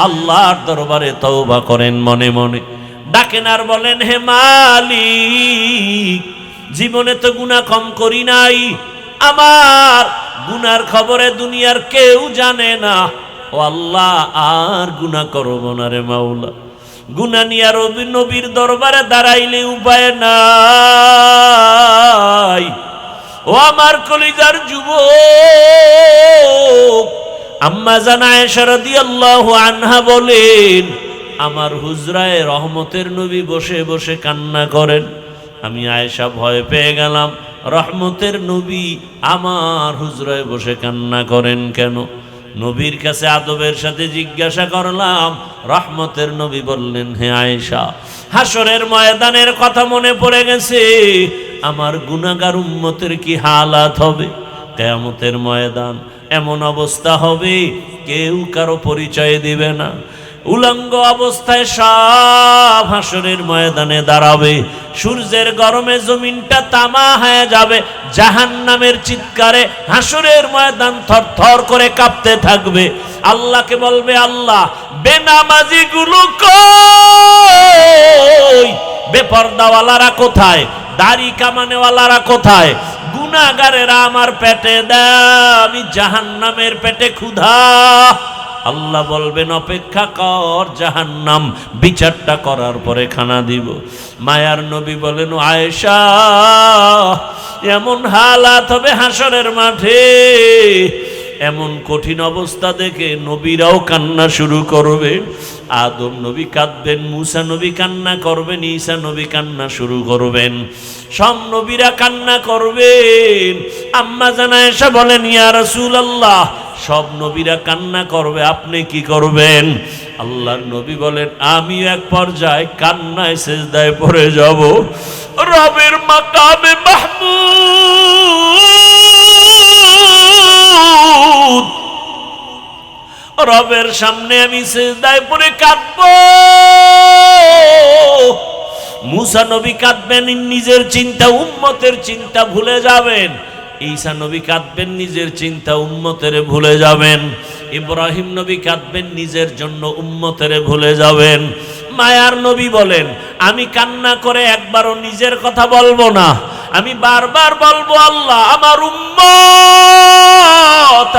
Speaker 1: আল্লাহর দরবারে তওবা করেন, মনে মনে ডাকেন আর বলেন, হে মালিক, জীবনে তো গুনাহ কম করি নাই, আমার গুনার খবরে দুনিয়ার কেউ জানে না। ও আল্লাহ, আর গুনাহ করব না রে মাওলা। গুনাহ নিয়া নবীর দরবারে দাঁড়াইলে উপায় নাই। ও আমার কলিজার যুবক, আম্মা জান আয়েশা রাদিয়াল্লাহু আনহা বলেন, আমার হুজরায় রহমতের নবী বসে বসে কান্না করেন। আমি আয়েশা ভয় পেয়ে গেলাম, রহমতের নবী আমার হুজরায় বসে কান্না করেন কেন? নবীর কাছে আদবের সাথে জিজ্ঞাসা করলাম। রহমতের নবী বললেন, হে আয়েশা, হাসরের ময়দানের কথা মনে পড়ে গেছে। আমার গুনাহগার উম্মতের কি হালাত হবে? কিয়ামতের ময়দান এমন অবস্থা হবে, কেউ কারো পরিচয় দিবে না। উলঙ্গ অবস্থায় সব হাসরের ময়দানে দাঁড়াবে। সূর্যের গরমে জমিনটা তামা হয়ে যাবে। জাহান্নামের চিৎকারে হাসরের ময়দান থরথর করে কাঁপতে থাকবে। আল্লাহকে বলবে, আল্লাহ, বেনামাজি গুলো কই? বেপরদাওয়ালারা কোথায়? দাড়ি কামানেওয়ালারা কোথায়? গুনাহগারেরা আমার পেটে দেয়, আমি জাহান্নামের পেটে ক্ষুধা। আল্লাহ বলবেন, অপেক্ষা কর, জাহান্নাম বিচারটা করার পরে খানা দিব। মায়ার নবী বলেন, আয়েশা, এমন হালাত হবে হাসরের মাঠে, এমন কঠিন অবস্থা দেখে নবীরাও কান্না শুরু করবে। আদম নবী কাঁদবেন, মুসা নবী কান্না করবেন, ঈসা নবী কান্না শুরু করবেন, সব নবীরা কান্না করবেন। আম্মা জান আয়েশা বলেন, ইয়া রাসূলুল্লাহ, সব নবীরা কান্না করবে, আপনি কি করবেন? আল্লাহর নবী বলেন, আমি এক পর্যায়ে কান্নায় সিজদায় পড়ে যাব। রবের মাকামে মাহমুদ, রবের সামনে আমি সিজদায় পড়ে কাঁদব। মুসা নবী কাঁদবেন, নিজের চিন্তা উম্মতের চিন্তা ভুলে যাবেন। ঈসা নবী কাঁদবেন, নিজের চিন্তা উম্মতের ভুলে যাবেন। ইব্রাহিম নবী কাঁদবেন, নিজের জন্য উম্মতের ভুলে যাবেন। মায়ার নবী বলেন, আমি কান্না করে একবারও নিজের কথা বলবো না, আমি বারবার বলবো, আল্লাহ, আমার উম্মত,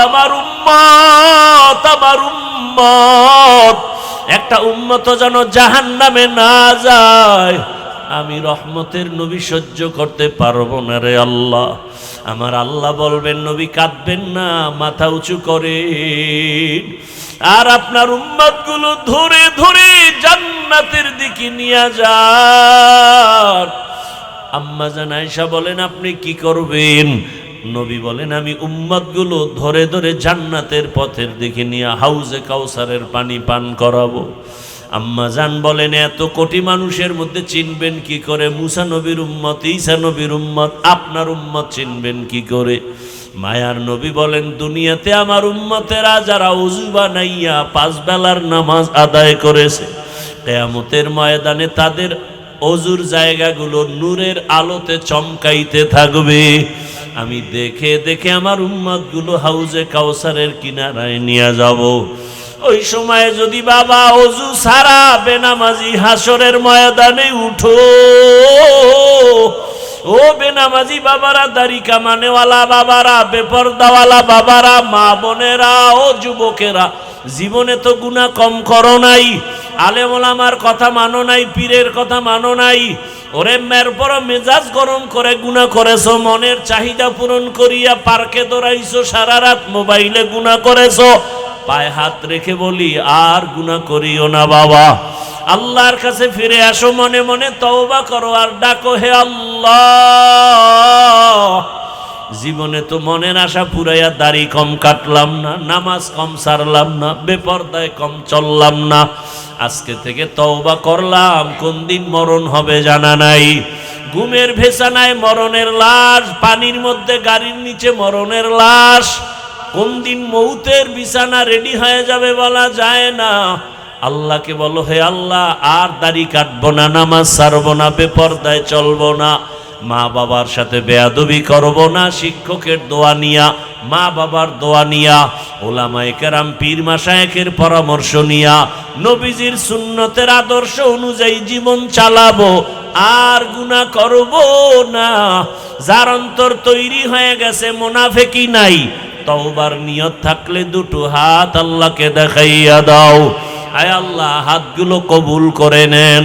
Speaker 1: আমার উম্মত, আমার উম্মত, একটা উম্মত যেন জাহান্নামে না যায়। আমি রহমতের নবী সহ্য করতে পারবো না রে আল্লাহ। আমার আল্লাহ বলবেন, নবী কাঁদবেন না, মাথা উঁচু করেন, আর আপনার উম্মতগুলো ধরে ধরে জান্নাতের দিকে নিয়ে যান। আম্মা জান আয়েশা বলেন, আপনি কি করবেন? নবী বলেন, আমি উম্মতগুলো ধরে ধরে জান্নাতের পথের দিকে নিয়ে হাউজে কাউসারের পানি পান করাবো। আম্মা জান বলেন, এত কোটি মানুষের মধ্যে চিনবেন কি করে মুসা নবীর উম্মত, ঈসা নবীর উম্মত, আপনার উম্মত চিনবেন কি করে? মায়ার নবী বলেন, দুনিয়াতে আমার উম্মতেরা যারা ওযু বানাইয়া 5 বেলার নামাজ আদায় করেছে, কিয়ামতের ময়দানে তাদের ওযুর জায়গাগুলো নূরের আলোতে চমকাইতে থাকবে। আমি দেখে দেখে আমার উম্মতগুলো হাউজে কাউসারের কিনারায় নিয়ে যাব। ওই সময় যদি বাবা ওযু সারা বেনামাজি হাসরের ময়দানে উঠো, ও বেনামাজি বাবারা, দাড়ি কামানেওয়ালা বাবারা, বেপরদাওয়ালা বাবারা, মা বোনেরা, ও যুবকেরা, জীবনে তো গুনাহ কম করো নাই, আলেম ওলামার কথা মানো নাই, পীরের কথা মানো নাই, ওরে মের পর মেজাজ গরম করে গুনাহ করেছো, মনের চাহিদা পূরণ করিয়া পার্কে দৌড়াইছো, সারা রাত মোবাইলে গুনাহ করেছো। পায়ে হাত রেখে বলি, আর গুনাহ করিও না বাবা, আল্লাহর কাছে ফিরে আসো, মনে মনে তওবা করো, আর ডাকো, হে আল্লাহ, জীবনে তো মনের আশা পুরাইয়া দাড়ি কম কাটলাম না, নামাজ কম সারলাম না, বেপরদায় কম চললাম না, আজকে থেকে তওবা করলাম, কোন দিন মরণ হবে জানা নাই। ঘুমের ভেসানায় মরণের লাশ, পানির মধ্যে গাড়ির নিচে মরণের লাশ, কোন দিন মৌতের বিছানা রেডি হয়ে যাবে বলা যায় না। আল্লাহকে বলো, হে আল্লাহ, আর দাড়ি কাটবো না, নামাজ ছাড়বো না, বেপরদায় চলবো না, মা বাবার সাথে বেয়াদবি করব না, শিক্ষকের দোয়া নিয়া, মা বাবার দোয়া নিয়া, ওলামায়ে কেরাম পীর মাশায়েখের পরামর্শ নিয়া, নবীজির সুন্নতের আদর্শ অনুযায়ী জীবন চালাবো, আর গুনাহ করব না। যার অন্তর তৈরি হয়ে গেছে, মুনাফিকি নাই, তওবার নিয়ত থাকলে দুটো হাত আল্লাহকে দেখাইয়া দাও। আয় আল্লাহ হাতগুলো কবুল করে নেন,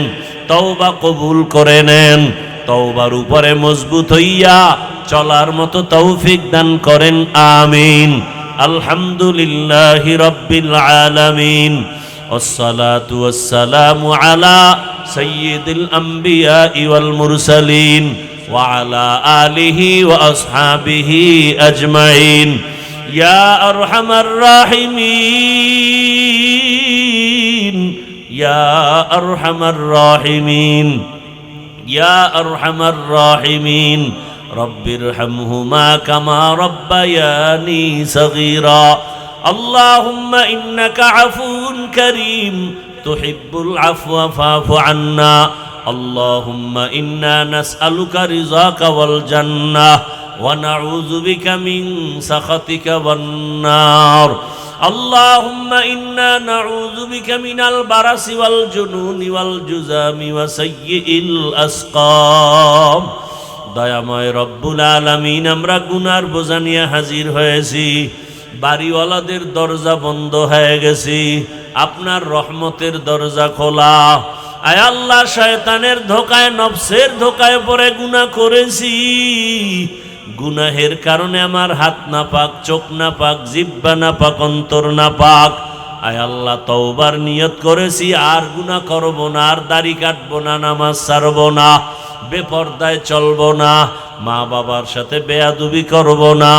Speaker 1: তওবা কবুল করে নেন, তওবার উপরে মজবুত হইয়া চলার মতো তৌফিক দান করেন, আমিন। আলহামদুলিল্লাহি রাব্বিল আলামিন, ওয়াসসালাতু ওয়াসসালামু আলা সাইয়্যিদিল আমবিয়া ওয়াল মুরসালিন ওয়া আলা আলিহি ওয়া আসহাবিহি আজমাইন। ইয়া আরহামার রাহিমিন, ইয়া আরহামার রাহিমিন, ইয়া আরহামার রাহিমিন। রব্বিরহামহুমা কামা রব্বায়ানি সগীরা। আল্লাহুম্মা ইন্নাকা আফুউন কারীম তুহিব্বুল আফওয়া ফা'ফু আন্না। আল্লাহুম্মা ইন্না নাসআলুকা রিযাকা ওয়াল জান্নাহ ওয়া নাউযু বিকা মিন সাখাতিকা ওয়ান নার। اللهم إنا نعوذ بك من البرص والجنون والجذام وسيء الأسقام। দয়াময় রব্বুল আলামিন, আমরা গুনার বোঝা নিয়ে হাজির হয়েছি, বাড়িওয়ালাদের দরজা বন্ধ হয়ে গেছি, আপনার রহমতের দরজা খোলা। আয় আল্লাহ, শয়তানের ধোকায় নফসের ধোকায় পড়ে গুনাহ করেছি, গুনাহের কারণে আমার হাত না পাক, চোখ না পাক, জিহ্বা না পাক, অন্তর না পাক। আয় আল্লাহ, তওবার নিয়ত করেছি আর গুনাহ করব না, আর দাড়ি কাটবো না, নামাজ ছাড়বো না, বেপরদায় চলবো না, মা বাবার সাথে বেয়াদবি করব না,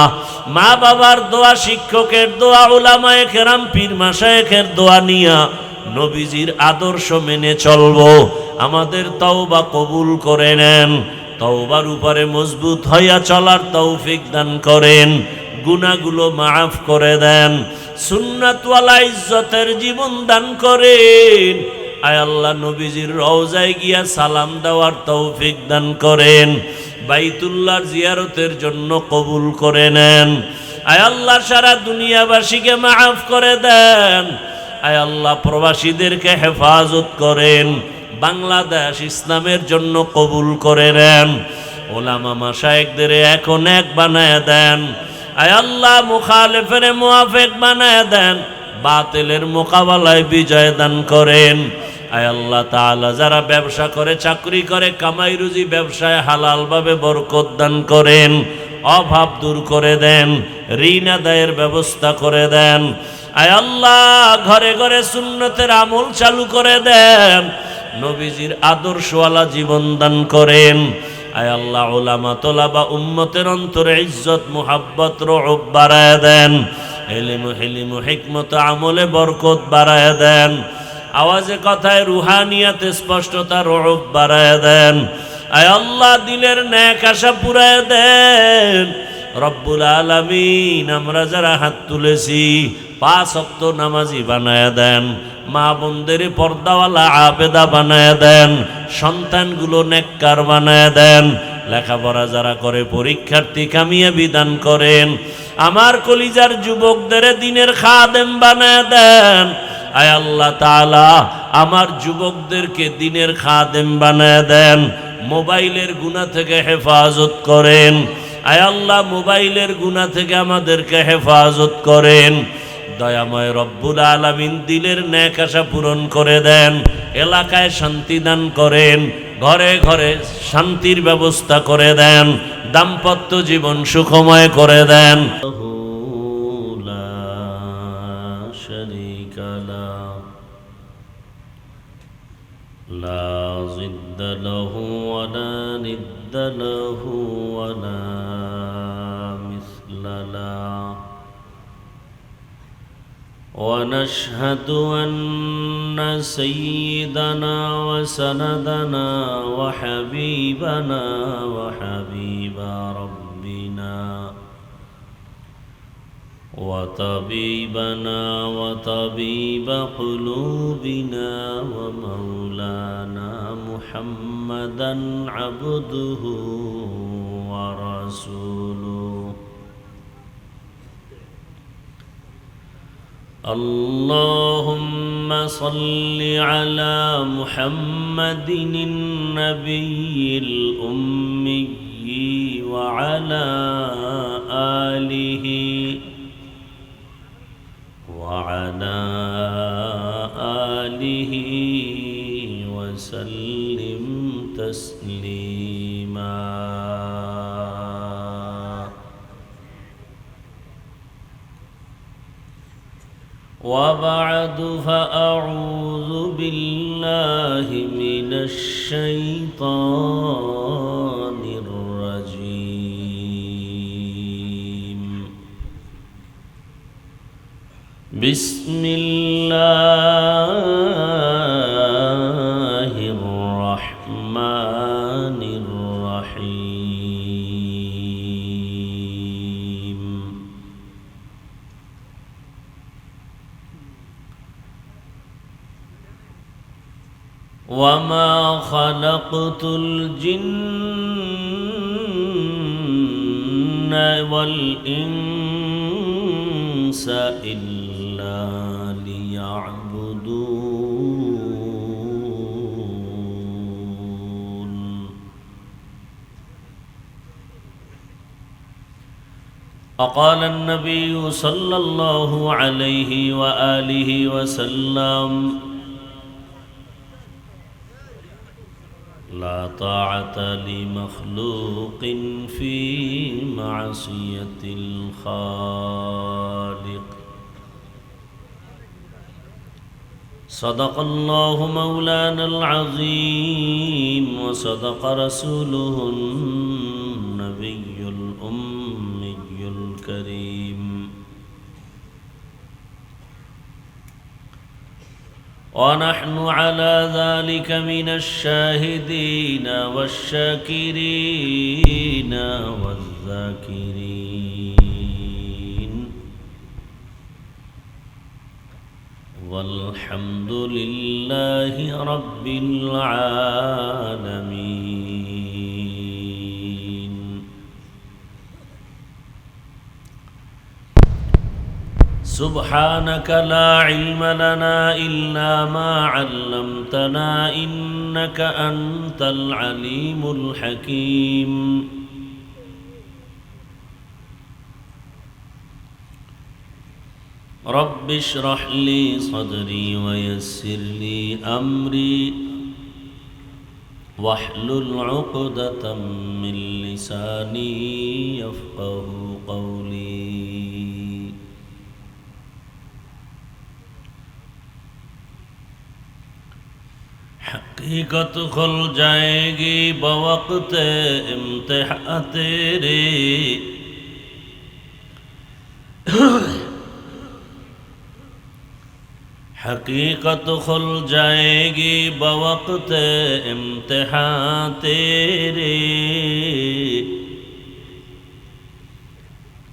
Speaker 1: মা বাবার দোয়া, শিক্ষকের দোয়া, উলামায়ে কেরাম, পীর মাশায়েখের দোয়া নিয়া নবীজির আদর্শ মেনে চলবো। আমাদের তওবা কবুল করে নেন, তওবার উপরে মজবুত হইয়া চলার তৌফিক দান করেন, গুনাহগুলো মাফ করে দেন, সুন্নাতওয়ালা ইজ্জতের জীবন দান করেন। আয় আল্লাহ, নবীজির রওজায় গিয়া সালাম দেওয়ার তৌফিক দান করেন, বাইতুল্লাহর জিয়ারতের জন্য কবুল করে নেন। আয় আল্লাহ, সারা দুনিয়াবাসীকে মাফ করে দেন। আয় আল্লাহ, প্রবাসীদেরকে হেফাজত করেন, বাংলাদেশ ইসলামের জন্য কবুল করে নেন, ওলামা মাশায়েখদের এখন এক বানায় দেন। আয় আল্লাহ, মুখালিফের মুওয়াফিক বানায় দেন, বাতিলের মোকাবেলায় বিজয় দান করেন। আয় আল্লাহ তাআলা, যারা ব্যবসা করে, চাকরি করে, কামাই রুজি ব্যবসায় হালালভাবে বরকত দান করেন, অভাব দূর করে দেন, ঋণ আদায়ের ব্যবস্থা করে দেন। আয় আল্লাহ, ঘরে ঘরে সুন্নতের আমল চালু করে দেন, নবীজির আদর্শওয়ালা জীবন দান করেন। আয় আল্লাহ, উলামা তোলাবা উম্মতের অন্তরে ইজ্জত, মুহাব্বত, রউফ বাড়ায় দেন, ইলম, হিলম, হিকমত, আমলে বরকত বাড়ায় দেন, আওয়াজে কথায় রুহানিয়াতে স্পষ্টতা, রউফ বাড়ায় দেন। আয় আল্লাহ, দিলের নেক আশা পুরায় দেন। রব্বুল আলামিন, আমরা যারা হাত তুলেছি 5 ওয়াক্ত নামাজি বানায় দেন, মা বোনদের পর্দাওয়ালা আবেদা বানায় দেন, সন্তানগুলো নেককার বানায় দেন, লেখাপড়া যারা করে পরীক্ষার্থী কামিয়াবি দান করেন, আমার কলিজার যুবকদের দিনের খাদেম বানায় দেন। আয় আল্লাহ তাআলা, আমার যুবকদেরকে দিনের খাদেম বানায় দেন, মোবাইলের গুনাহ থেকে হেফাজত করেন। আয় আল্লাহ, মোবাইলের গুনাহ থেকে আমাদেরকে হেফাজত করেন। দয়াময় রব্বুল আলামিন, দিলের নেক আশা পূরণ করে দেন, এলাকায় শান্তি দান করেন, ঘরে ঘরে শান্তির ব্যবস্থা করে দেন, দাম্পত্য জীবন সুখময় করে দেন। লা জিদ্দা লাহু ওয়া লা নিদ্দা লাহু ওয়া লা মিসলা লাহু। ونشهد أن سيدنا وسندنا وحبيبنا وحبيب ربنا وطبيبنا وطبيب قلوبنا ومولانا محمدا عبده ورسوله. اللهم صل على محمد النبي الأمي وعلى آله تسليما وبعد فأعوذ بالله من الشيطان الرجيم بسم الله الرحمن الرحيم وما خلقت الجن والإنس إلا ليعبدون وقال النبي صلى الله عليه وآله وسلم لا طاعة لمخلوق في معصية الخالق صدق الله مولانا العظيم وصدق رسوله النبي الأمي الكريم ونحن على ذلك من الشاهدين والشاكرين والذاكرين والحمد لله رب العالمين سبحانك لا علم لنا إلا ما علمتنا إنك أنت العليم الحكيم رب اشرح لي صدري ويسر لي أمري واحلل عقدة من لساني يفقه قولي حقیقت کھل جائے گی بوقت امتحان تیرے حقیقت کھل جائے گی بوقت امتحان تیرے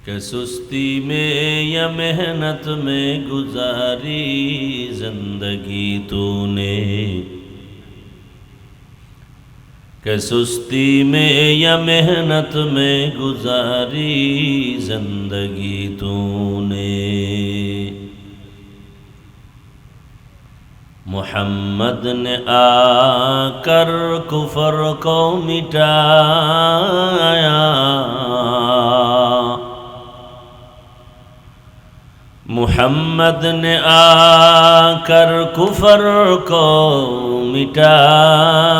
Speaker 1: کہ سستی میں یا محنت میں گزاری زندگی تو نے کہ سستی میں یا محنت میں گزاری زندگی تو نے محمد نے آ کر کفر کو مٹایا محمد نے آ کر کفر کو مٹایا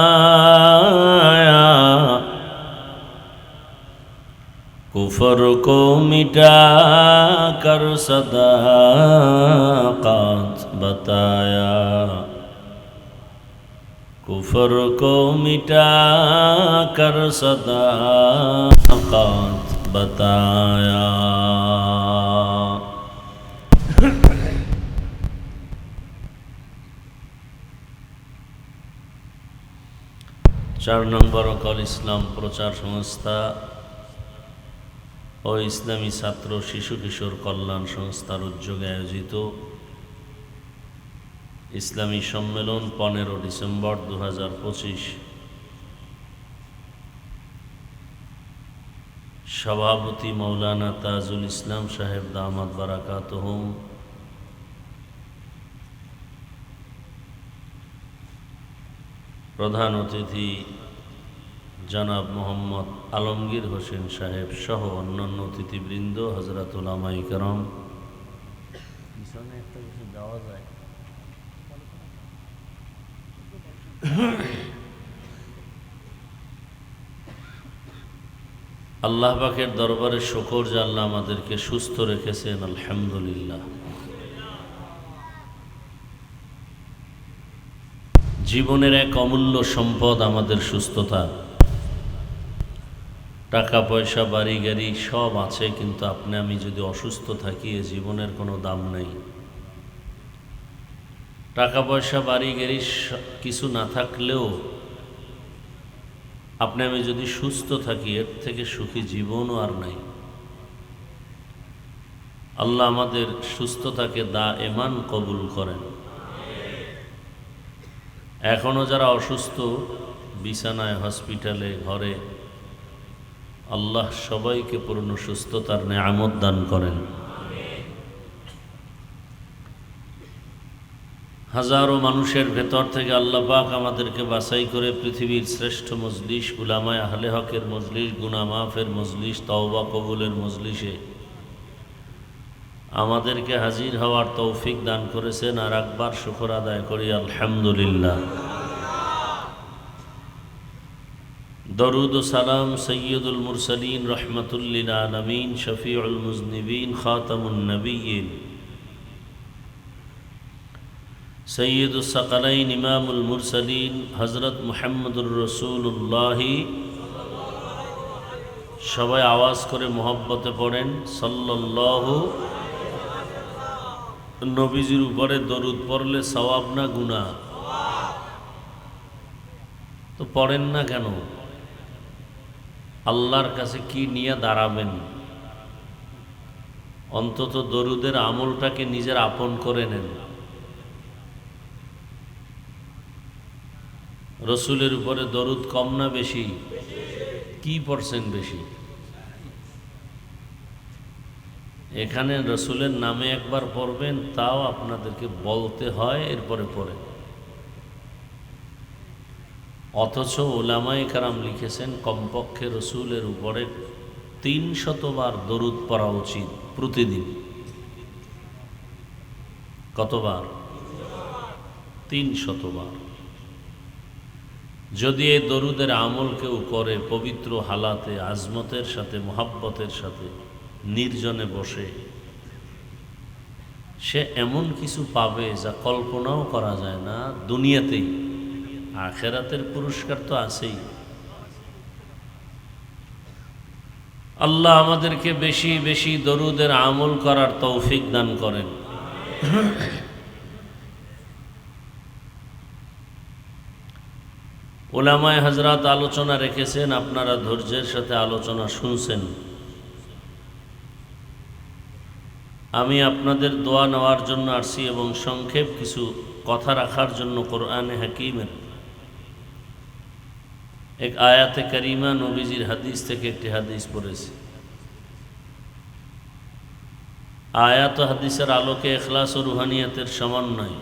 Speaker 1: کفر کو مٹا کر صداقت بتایا کفر کو مٹا کر صداقت بتایا চার নম্বর কল ইসলাম প্রচার সংস্থা ও ইসলামী ছাত্র শিশু কিশোর কল্যাণ সংস্থার উদ্যোগে আয়োজিত ইসলামী সম্মেলন 15 ডিসেম্বর 2025 সভাপতি মৌলানা তাজুল ইসলাম সাহেব দামাত বারাকাতুহুম প্রধান অতিথি জনাব মোহাম্মদ আলমগীর হোসেন সাহেব সহ অন্যান্য অতিথিবৃন্দ হযরত উলামায়ে কেরাম পিছনে একটা কিছু দেওয়া যায় আল্লাহ পাকের দরবারে শুকর যে আল্লাহ আমাদেরকে সুস্থ রেখেছেন, আলহামদুলিল্লাহ। জীবনের এক অমূল্য সম্পদ আমাদের সুস্থতা। টাকা পয়সা বাড়ি গাড়ি সব আছে, কিন্তু আপনি আমি যদি অসুস্থ থাকি এ জীবনের কোনো দাম নেই। টাকা পয়সা বাড়ি গাড়ি কিছু না থাকলেও আপনি আমি যদি সুস্থ থাকি এর থেকে সুখী জীবনও আর নাই। আল্লাহ আমাদের সুস্থতাকে দায়েমান কবুল করেন। এখনো যারা অসুস্থ বিছানায়, হসপিটালে, ঘরে, আল্লাহ সবাইকে পূর্ণ সুস্থতার নেয়ামত দান করেন। হাজারো মানুষের ভেতর থেকে আল্লাহ পাক আমাদেরকে বাছাই করে পৃথিবীর শ্রেষ্ঠ মজলিস, উলামায়ে আহলে হকের মজলিস, গুনাহ মাফের মজলিস, তওবা কবুলের মজলিসে আমাদেরকে হাজির হওয়ার তৌফিক দান করেছেন। আর একবার শুকর আদায় করি আলহামদুলিল্লাহ। দরুদ ও সালাম সৈয়দুল মুরসালিন, রহমাতুল লিল আলামিন, শফিউল মুজনিবিন, খাতামুন নবিয়্যিন, সৈয়দুস সাকালাইন, ইমামুল মুরসালিন, হযরত মুহাম্মদুর রাসূলুল্লাহ। সবাই আওয়াজ করে মোহব্বতে পড়েন সাল্লাল্লাহু। নবীজির উপরে দরুদ পড়লে সওয়াব না গুনাহ? তো পড়েন না কেন? আল্লাহর কাছে কি নিয়ে দাঁড়াবেন? অন্তত দরুদের আমলটাকে নিজের আপন করে নেন। রসুলের উপরে দরুদ কম না বেশি? কি পড়ছেন বেশি? এখানে রসুলের নামে একবার পড়বেন, তাও আপনাদেরকে বলতে হয় এরপরে পড়ে। অথচ উলামায়ে কেরাম লিখেছেন কমপক্ষে রসুলের উপরে 300 বার দরুদ পড়া উচিত প্রতিদিন। কতবার? 300 বার। যদি এই দরুদের আমল কেউ করে পবিত্র হালাতে, আজমতের সাথে, মোহাব্বতের সাথে, নির্জনে বসে, সে এমন কিছু পাবে যা কল্পনাও করা যায় না দুনিয়াতেই। আখেরাতের পুরস্কার তো আছেই। আল্লাহ আমাদেরকে বেশি বেশি দরুদের আমল করার তৌফিক দান করেন। উলামায়ে হযরত আলোচনা রেখেছেন, আপনারা ধৈর্যের সাথে আলোচনা শুনছেন। আমি আপনাদের দোয়া নেওয়ার জন্য আসছি এবং সংক্ষেপ কিছু কথা রাখার জন্য কোরআনে হাকিমের এক আয়াতে কারিমা, নবীজির হাদিস থেকে একটি হাদিস পড়েছি। আয়াত ও হাদিসের আলোকে ইখলাস ও রুহানিয়াতের সমন্বয়,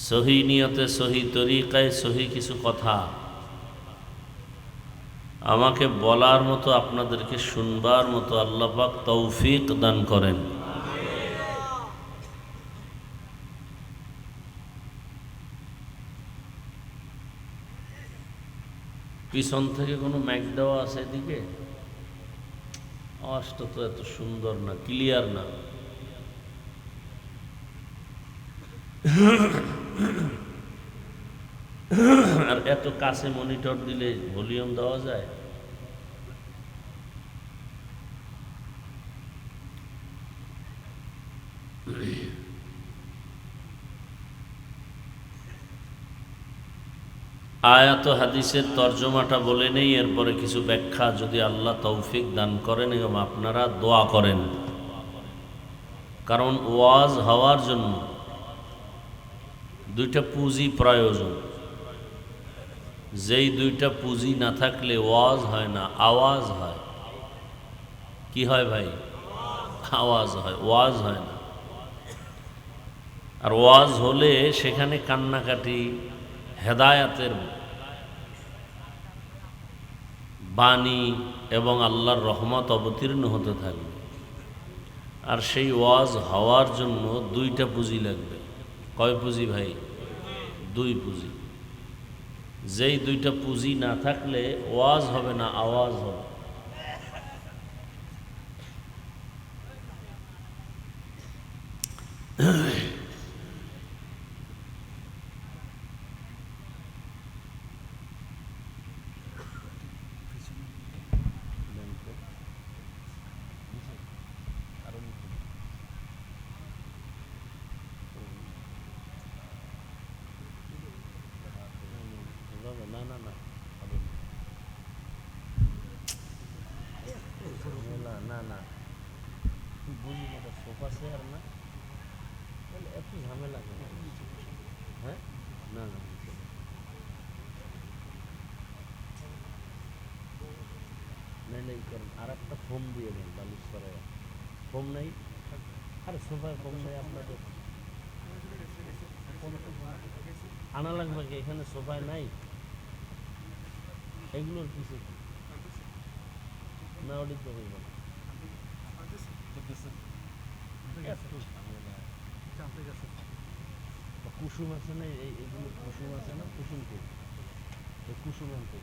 Speaker 1: সহি নিয়তে, সহি তরিকায়, সহি কিছু কথা আমাকে বলার মতো, আপনাদেরকে শুনবার মতো আল্লাহ পাক তৌফিক দান করেন। পিছন থেকে কোনো ম্যাক দেওয়া আছে এদিকে? আওয়াজটা তো এত সুন্দর না, ক্লিয়ার না। আর এত কাছে মনিটর দিলে ভলিউম দেওয়া যায়? আয়াত হাদিসের তর্জমাটা বলে নেই, এরপরে কিছু ব্যাখ্যা যদি আল্লাহ তৌফিক দান করেন এবং আপনারা দোয়া করেন। কারণ ওয়াজ হওয়ার জন্য দুইটা পুঁজি প্রয়োজন। যেই দুইটা পুঁজি না থাকলে ওয়াজ হয় না, আওয়াজ হয়। কি হয় ভাই? আওয়াজ হয়, ওয়াজ হয় না। আর ওয়াজ হলে সেখানে কান্নাকাটি, হেদায়াতের বাণী এবং আল্লাহর রহমত অবতীর্ণ হতে থাকবে। আর সেই ওয়াজ হওয়ার জন্য দুইটা পুঁজি লাগবে। কয় পুঁজি ভাই? দুই পুঁজি। যেই দুইটা পুঁজি না থাকলে ওয়াজ হবে না, আওয়াজ হবে। না না না না না তুই বুঝি না, সোফা চেয়ার না, তাহলে এত ঝামেলা কেন? হ্যাঁ, না না নাইলে এই করেন, আর একটা ফোম দিয়ে দেন বালিশ করে। ফোম নাই? আরে সোফায় ফোম নাই আপনাদের? আনা লাগবে কি? এখানে সোফায় নাই? এগুলোর কিছু না, ওটি তো হইব না। কুসুম আছে না? এইগুলো কুসুম আছে না? কুসুম কে? এই কুসুম আনতে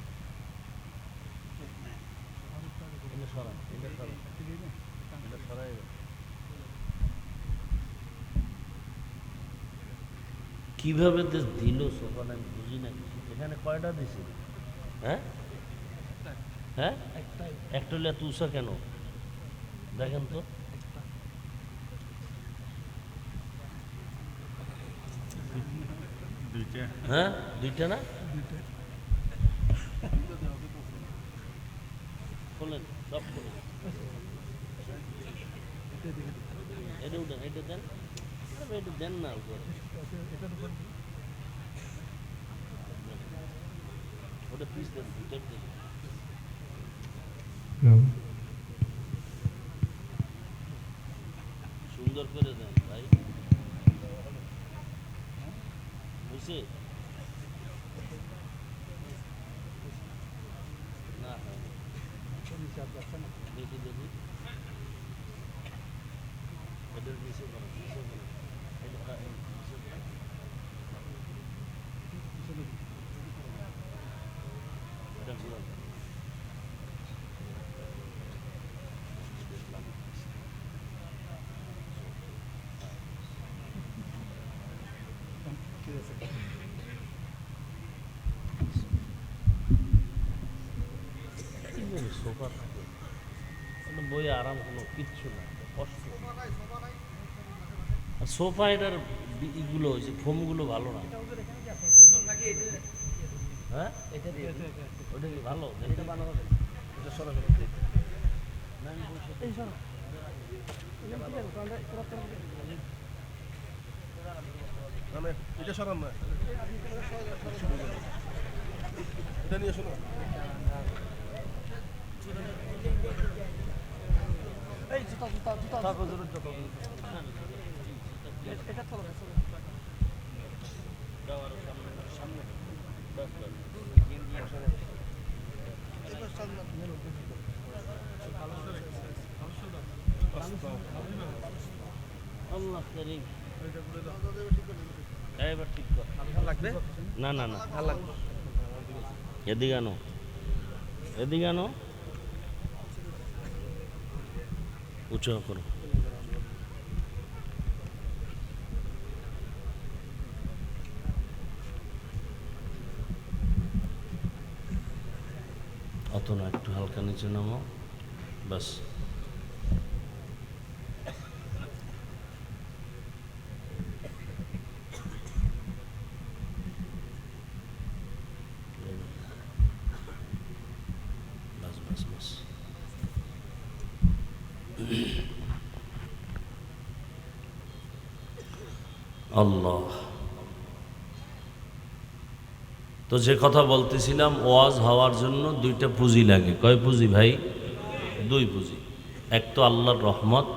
Speaker 1: এটা সরান, এটা সরান, এটা সরাই দেন। কিভাবে দিল সোফাটা আমি বুঝি না কিছু। এখানে কয়টা দিছে? হ্যাঁ হ্যাঁ, একটা হলে এত উষা কেন দেখেন তো? হ্যাঁ, দুইটা না? খোলেন, সব খোলেন। এটা উঠেন, এটা দেন, এটা দেন না উপরে, ওটা পিস দেন, দুইটার দেন। সুন্দর করে দেন ভাই, বুঝছে না? হ্যাঁ দেখি দেখি, এটার নিচে করেন, নিচে করেন, এটা নিচে করেন, এটা ঘুরান। সোফা থাকে বই আরাম, কোনো কিচ্ছু না, কষ্ট। আর সোফা এটার ইগুলো হয়েছে, ফোমগুলো ভালো না। হ্যাঁ, ওটা কি ভালো? এটা বানানো
Speaker 2: এটা সরান না, এটা নিয়ে শোনো। এই জুতা জুতা জুতা এটা চলো সামনে
Speaker 1: আল্লাহ করিম, এবার ঠিক কর।
Speaker 2: লাগবে
Speaker 1: না না না, এদিকে আনো, এদিকে আনো, উঁচু করো। অত না, একটু হালকা নিচে নামো, বাস। বাস বাস বাস। আল্লাহ, তো যে কথা বলতেছিলাম, ওয়াজ হওয়ার জন্য দুইটা পুঁজি লাগে। কয় পুঁজি ভাই? দুই পুঁজি। এক তো আল্লাহর রহমত,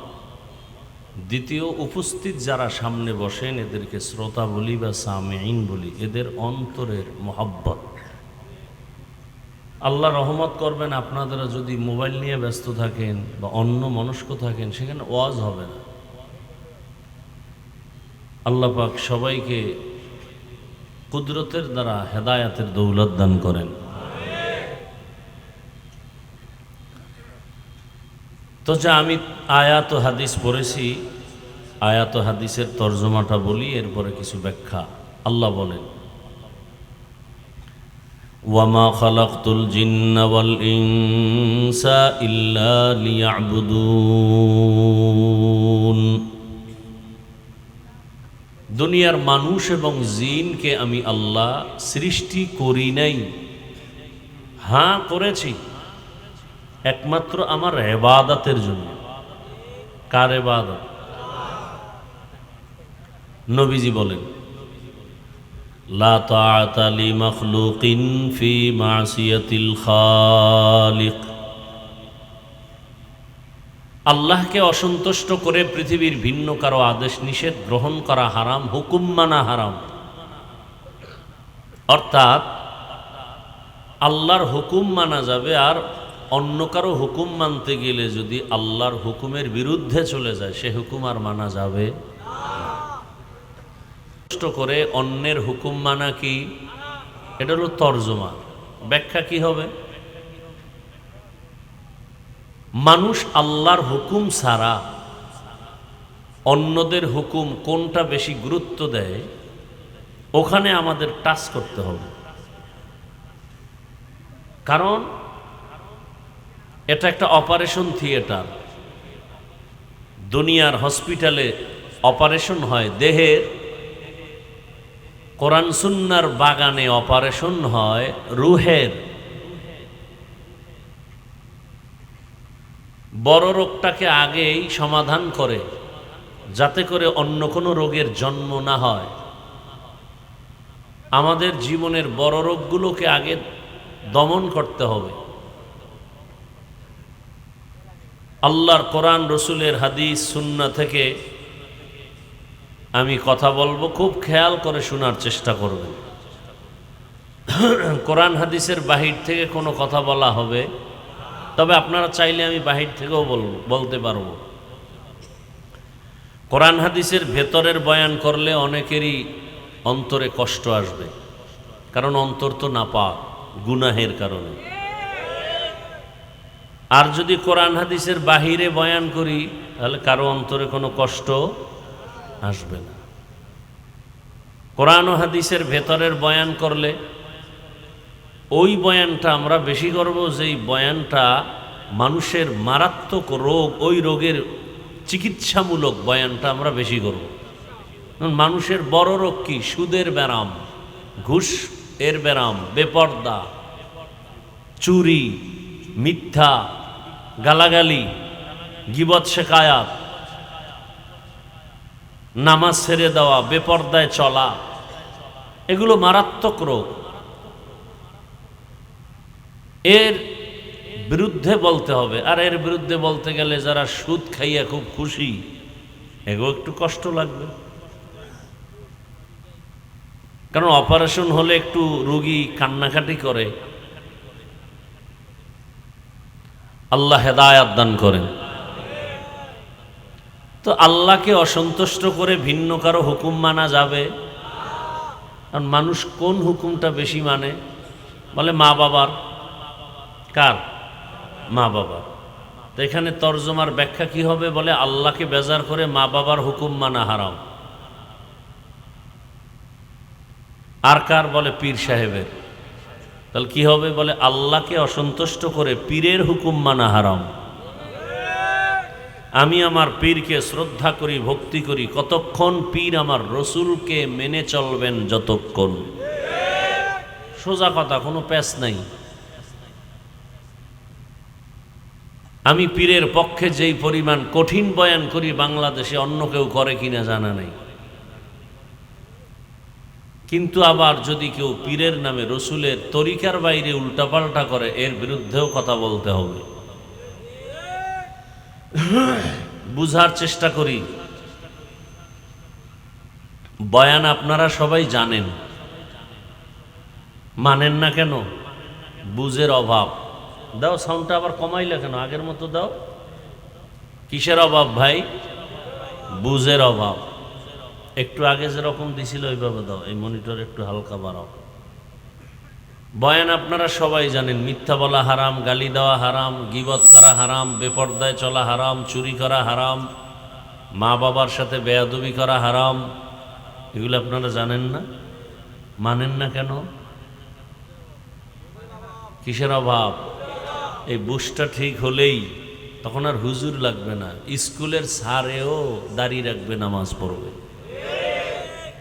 Speaker 1: দ্বিতীয় উপস্থিত যারা সামনে বসেন এদেরকে শ্রোতা বলি বা সামেইন বলি, এদের অন্তরের মোহাব্বত। আল্লাহ রহমত করবেন আপনারা যদি মোবাইল নিয়ে ব্যস্ত থাকেন বা অন্য মনস্ক থাকেন, সেখানে ওয়াজ হবে না। আল্লাহ পাক সবাইকে কুদরতের দ্বারা হেদায়াতের দৌলত দান করেন। তো যা আমি আয়াত ও হাদিস পড়েছি, আয়াত ও হাদিসের তর্জমাটা বলি, এরপরে কিছু ব্যাখ্যা। আল্লাহ বলেন, ওয়ামা খালাকতুল জিন্না ওয়াল ইনসা ইল্লা লিয়াবুদুন। দুনিয়ার মানুষ এবং জিনকে আমি আল্লাহ সৃষ্টি করি নাই, হ্যাঁ করেছি একমাত্র আমার ইবাদতের জন্য। কার ইবাদত? নবীজি বলেন, লা তাআতা লি মাখলুকিন ফি মাসিয়াতিল খালিক। আল্লাহকে অসন্তুষ্ট করে পৃথিবীর ভিন্ন কারো আদেশ নিষেধ গ্রহণ করা হারাম, হুকুম মানা হারাম। অর্থাৎ আল্লাহর হুকুম মানা যাবে, আর অন্য কারো হুকুম মানতে গেলে যদি আল্লাহর হুকুমের বিরুদ্ধে চলে যায় সে হুকুম আর মানা যাবে করে। অন্যের হুকুম মানা কি? এটা হলো তর্জমা। ব্যাখ্যা কি হবে? মানুষ আল্লাহর হুকুম ছাড়া অন্যদের হুকুম কোনটা বেশি গুরুত্ব দেয়, ওখানে আমাদের টাচ করতে হবে। কারণ এটা একটা অপারেশন থিয়েটার। দুনিয়ার হসপিটালে অপারেশন হয় দেহের, কোরআন সুন্নাহর বাগানে অপারেশন হয় রুহের। বড় রোগটাকে আগেই সমাধান করে যাতে করে অন্য কোনো রোগের জন্ম না হয়। আমাদের জীবনের বড় রোগগুলোকে আগে দমন করতে হবে। আল্লাহর কোরআন, রসুলের হাদিস, সুন্নাহ থেকে আমি কথা বলবো, খুব খেয়াল করে শোনার চেষ্টা করবেন। কোরআন হাদিসের বাহির থেকে কোনো কথা বলা হবে, তবে আপনারা চাইলে আমি বাহির থেকেও বলতে পারবো। কোরআন হাদিসের ভেতরের বয়ান করলে অনেকেরই অন্তরে কষ্ট আসবে, কারণ অন্তর তো নাপাক গুনাহের কারণে। আর যদি কোরআন হাদিসের বাহিরে বয়ান করি তাহলে কারো অন্তরে কোনো কষ্ট আসবে না। কোরআন ও হাদিসের ভেতরের বয়ান করলে ওই বয়ানটা আমরা বেশি করব, যেই বয়ানটা মানুষের মারাত্মক রোগ, ওই রোগের চিকিৎসামূলক বয়ানটা আমরা বেশি করব। মানুষের বড় রোগ কি? সুদের ব্যারাম, ঘুষ এর ব্যারাম, বেপর্দা, চুরি, মিথ্যা, গালাগালি, গীবত শেকায়াত, নামাজ ছেড়ে দেওয়া, বেপর্দায় চলা, এগুলো মারাত্মক রোগ। এর বিরুদ্ধে বলতে হবে। আর এর বিরুদ্ধে বলতে গেলে যারা সুদ খাইয়া খুব খুশি, এগুলো একটু কষ্ট লাগবে। কারণ অপারেশন হলে একটু রোগী কান্নাকাটি করে। আল্লাহ হেদায়াত দান করেন। তো আল্লাহকে অসন্তুষ্ট করে ভিন্ন কারো হুকুম মানা যাবে? কারণ মানুষ কোন হুকুমটা বেশি মানে? বলে মা বাবার। কার? মা বাবার। তো এখানে তর্জমার ব্যাখ্যা কি হবে? বলে আল্লাহকে বেজার করে মা বাবার হুকুম মানা হারাম। আর কার? বলে পীর সাহেবের। তাহলে কি হবে? বলে আল্লাহকে অসন্তুষ্ট করে পীরের হুকুম মানা হারাম। আমি আমার পীরকে শ্রদ্ধা করি, ভক্তি করি, কতক্ষণ? পীর আমার রসুলকে মেনে চলবেন যতক্ষণ। সোজা কথা, কোনো প্যাচ নাই। আমি পীরের পক্ষে যেই পরিমাণ কঠিন বয়ান করি বাংলাদেশে অন্য কেউ করে কিনা জানা নাই। কিন্তু আবার যদি কেউ পীরের নামে রসুলের তরিকার বাইরে উল্টাপাল্টা করে, এর বিরুদ্ধেও কথা বলতে হবে। বুঝার চেষ্টা করি। বয়ান আপনারা সবাই জানেন, মানেন না কেন? বুঝের অভাব। দাও সাউন্ডটা আবার কমাইলে কেন? আগের মতো দাও। কিসের অভাব ভাই? বুঝের অভাব। একটু আগে যেরকম দিছিল ওইভাবে দাও, এই মনিটর একটু হালকা বাড়াও। বয়ান আপনারা সবাই জানেন, মিথ্যা বলা হারাম, গালি দেওয়া হারাম, গীবত করা হারাম, বেপরদায় চলা হারাম, চুরি করা হারাম, মা বাবার সাথে বেয়াদবি করা হারাম। এগুলো আপনারা জানেন না? মানেন না কেন? কিসের অভাব? এই বুঝটা ঠিক হলেই তখন আর হুজুর লাগবে না, স্কুলের স্যারেও দাঁড়িয়ে রাখবে, নামাজ পড়বে।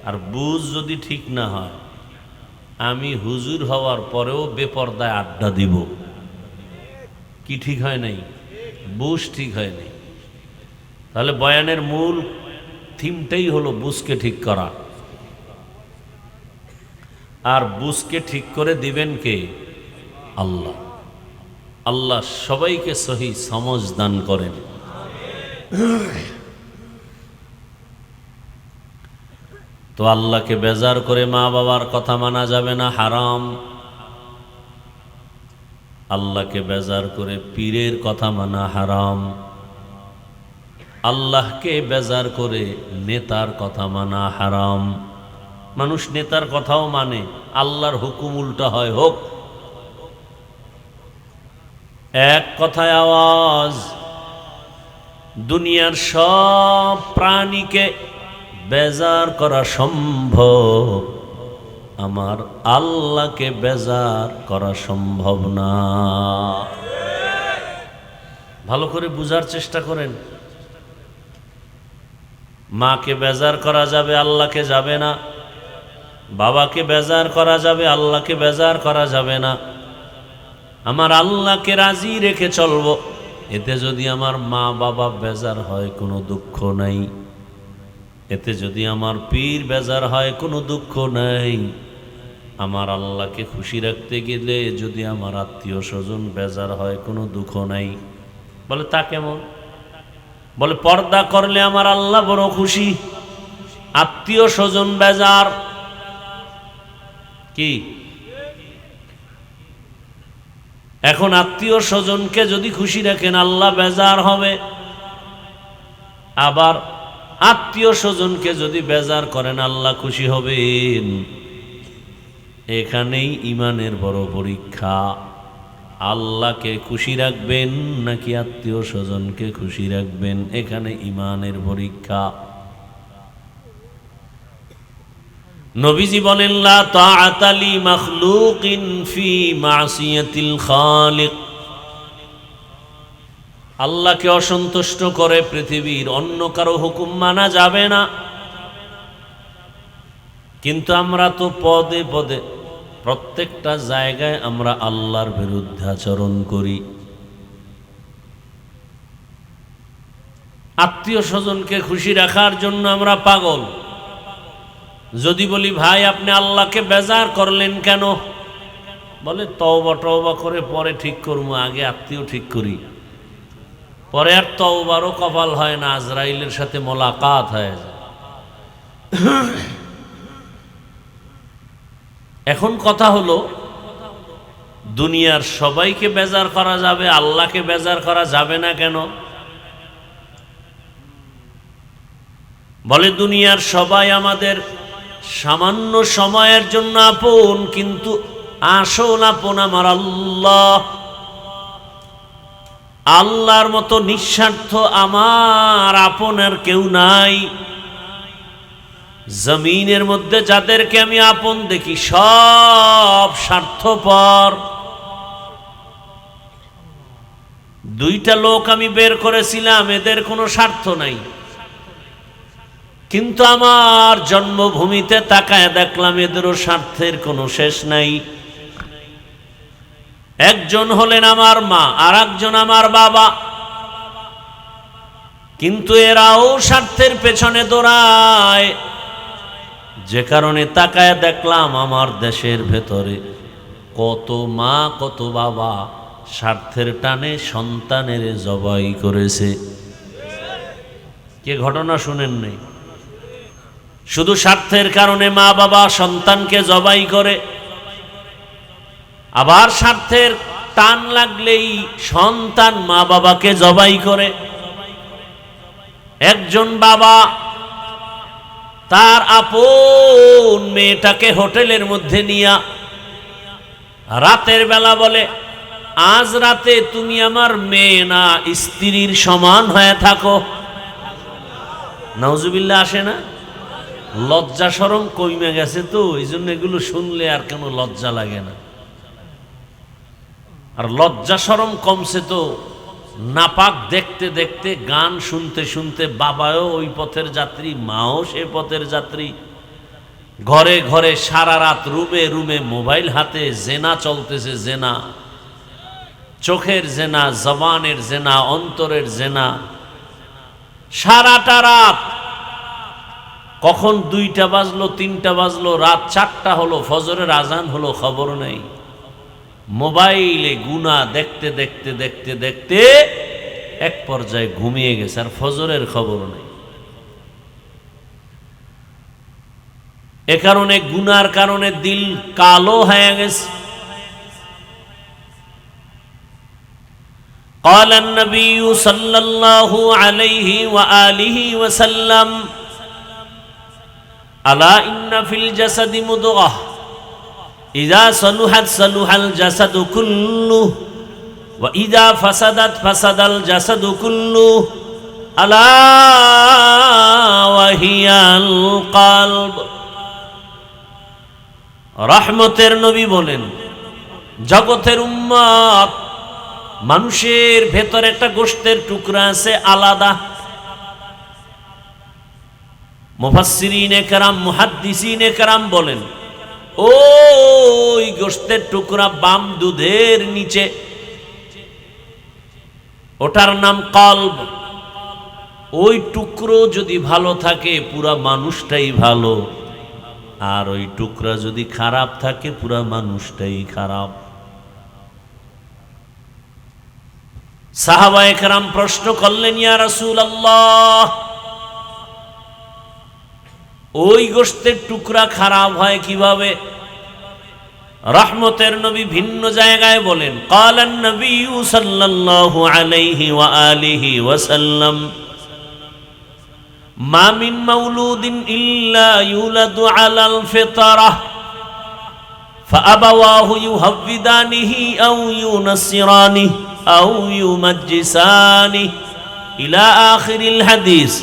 Speaker 1: আর বুঝ যদি ঠিক না হয়, আমি হুজুর হওয়ার পরেও বেপরদায় আড্ডা দিব। কি ঠিক হয় নাই? বুঝ ঠিক হয় নাই। তাহলে বয়ানের মূল থিমটাই হলো বুঝকে ঠিক করা। আর বুঝকে ঠিক করে দিবেন কে? আল্লাহ। আল্লাহ সবাইকে সহি সমঝ দান করেন। তো আল্লাহকে বেজার করে মা বাবার কথা মানা যাবে না, হারাম। আল্লাহকে বেজার করে পীরের কথা মানা হারাম। আল্লাহকে বেজার করে নেতার কথা মানা হারাম। মানুষ নেতার কথাও মানে, আল্লাহর হুকুম উল্টা হয়, হোক। এক কথায় আওয়াজ, দুনিয়ার সব প্রাণীকে বেজার করা সম্ভব, আমার আল্লাহকে বেজার করা সম্ভব না। ভালো করে বুঝার চেষ্টা করেন। মাকে বেজার করা যাবে, আল্লাহকে যাবে না। বাবাকে বেজার করা যাবে, আল্লাহকে বেজার করা যাবে না। আমার আল্লাহকে রাজি রেখে চলবো। এতে যদি আমার মা বাবা বেজার হয়, কোনো দুঃখ নাই। এতে যদি আমার পীর বেজার হয়, কোনো দুঃখ নাই। আমার আল্লাহকে খুশি রাখতে গেলে যদি আমার আত্মীয় স্বজন বেজার হয়, কোনো দুঃখ নাই। বলে তা কেমন? বলে পর্দা করলে আমার আল্লাহ বড় খুশি, আত্মীয় স্বজন বেজার। কি এখন আত্মীয় স্বজনকে যদি খুশি রাখেন, আল্লাহ বেজার হবে। আবার আত্মীয় স্বজনকে যদি বেজার করেন, আল্লাহ খুশি হবেন। এখানেই ইমানের বড় পরীক্ষা। আল্লাহকে খুশি রাখবেন নাকি আত্মীয় স্বজনকে খুশি রাখবেন, এখানে ইমানের পরীক্ষা। নবীজি বলেন, লা তাআতা লি মাখলুকিন ফি মাসিয়াতিল খালিক। আল্লাহকে অসন্তুষ্ট করে পৃথিবীর অন্য কারো হুকুম মানা যাবে না। কিন্তু আমরা তো পদে পদে প্রত্যেকটা জায়গায় আমরা আল্লাহর বিরুদ্ধে আচরণ করি। আত্মীয় স্বজনকে খুশি রাখার জন্য আমরা পাগল। যদি বলি, ভাই আপনি আল্লাহকে বেজার করলেন কেন? বলে তওবা টওবা করে পরে ঠিক করবো, আগে আত্মীয় ঠিক করি। পরে আর তওবারও কপাল হয় না, আজরাইলের সাথে মোলাকাত হয়ে যায়। এখন কথা হলো, দুনিয়ার সবাইকে বেজার করা যাবে, আল্লাহকে বেজার করা যাবে না কেন? বলে দুনিয়ার সবাই আমাদের সামান্য সময়ের জন্য আপন, কিন্তু আসল আপন আমার আল্লাহ। আল্লাহর মতো নিঃস্বার্থ আমার আপনের কেউ নাই। জমিনের মধ্যে যাদেরকে আমি আপন দেখি, সব স্বার্থপর। দুইটা লোক আমি বের করেছিলাম, এদের কোনো স্বার্থ নাই। কিন্তু আমার জন্মভূমিতে তাকায় দেখলাম, এদেরও স্বার্থের কোনো শেষ নাই। একজন হলেন আমার মা, আর একজন আমার বাবা। কিন্তু এরাও স্বার্থের পেছনে দৌড়ায়। যে কারণে তাকায় দেখলাম, আমার দেশের ভেতরে কত মা কত বাবা স্বার্থের টানে সন্তানের জবাই করেছে। কে ঘটনা শুনেন নাই? শুধু স্বার্থের কারণে মা বাবা সন্তানকে জবাই করে, আবার স্বার্থের টান লাগলেই সন্তান মা বাবাকে জবাই করে। একজন বাবা তার আপন মেয়েটাকে হোটেলের মধ্যে নিয়া রাতের বেলা বলে, আজ রাতে তুমি আমার মেয়ে না স্ত্রীর সমান হয়ে থাকো। নাউজুবিল্লাহ আসে না? লজ্জা শরম কমে গেছে তো, এই জন্য এগুলো শুনলে আর কেন লজ্জা লাগে না। আর লজ্জা শরম কমছে তো নাপাক দেখতে দেখতে, গান শুনতে শুনতে, বাবাও ওই পথের যাত্রী, মাও সে পথের যাত্রী, ঘরে ঘরে সারা রাত রুমে রুমে মোবাইল হাতে, জেনা চলতেছে, জেনা, চোখের জেনা, জবানের জেনা, অন্তরের জেনা, সারাটা রাত। কখন 2টা বাজলো, 3টা বাজলো, রাত 4টা হলো, ফজরের আজান হলো, খবর নেই। মোবাইলে গুনাহ দেখতে দেখতে দেখতে দেখতে এক পর্যায়ে ঘুমিয়ে গেছে, আর ফজরের খবর নেই। এ কারণে গুনার কারণে দিল কালো হয়ে গেছে। قال النبي صلى الله عليه وآله وسلم ألا إن في الجسد مضغة إذا صلحت صلح الجسد كله وإذا فسدت فسد الجسد كله ألا وهي القلب। রহমতের নবী বলেন, জগতের উম্মত, মানুষের ভেতর একটা গোশতের টুকরা আছে আলাদা। মুফাসসিরিনে কেরাম, মুহাদ্দিসিনে কেরাম বলেন, ওই গোশতের টুকরা বাম দুধের নিচে, ওটার নাম কলব। ওই টুকরো যদি ভালো থাকে পুরা মানুষটাই ভালো, আর ওই টুকরা যদি খারাপ থাকে পুরা মানুষটাই খারাপ। সাহাবায়ে কেরাম প্রশ্ন করলেন, ইয়া রাসূলুল্লাহ, ওই গোশতের টুকরা খারাপ হয় কিভাবে? রহমতের নবী ভিন্ন জায়গায় বলেন, ক্বালান নবী সাল্লাল্লাহু আলাইহি ওয়া আলিহি ওয়াসাল্লাম, মা মিন মাউলুদিন ইল্লা ইউলাদু আলাল ফিতরাহ ফাআবাওয়াহু ইউহাব্বিদানিহি আও ইউনাসসিরানিহি আও ইউমাজ্জিসানিহি ইলা আখিরিল হাদিস।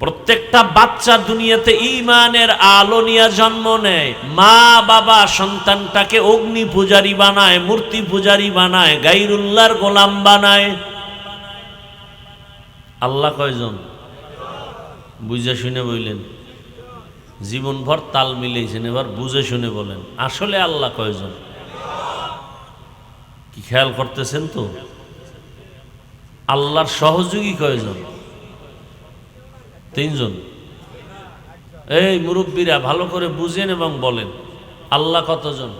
Speaker 1: প্রত্যেকটা বাচ্চা দুনিয়াতে ঈমানের আলো নিয়ে জন্ম নেয়। মা বাবা সন্তানটাকে অগ্নি পূজারী বানায়, মূর্তি পূজারী বানায়, গায়রুল্লাহর গোলাম বানায়। আল্লাহ কয়জন? বুঝে শুনে বললেন, জীবনভর তাল মিলেছেন, এবার বুঝে শুনে বলেন, আসলে আল্লাহ কয়জন? কি খেয়াল করতেছেন তো? আল্লাহর সহযোগী কয়জন? 3 জন। এই মুরব্বীরা ভালো করে বুঝেন এবং বলেন, আল্লাহ কতজন?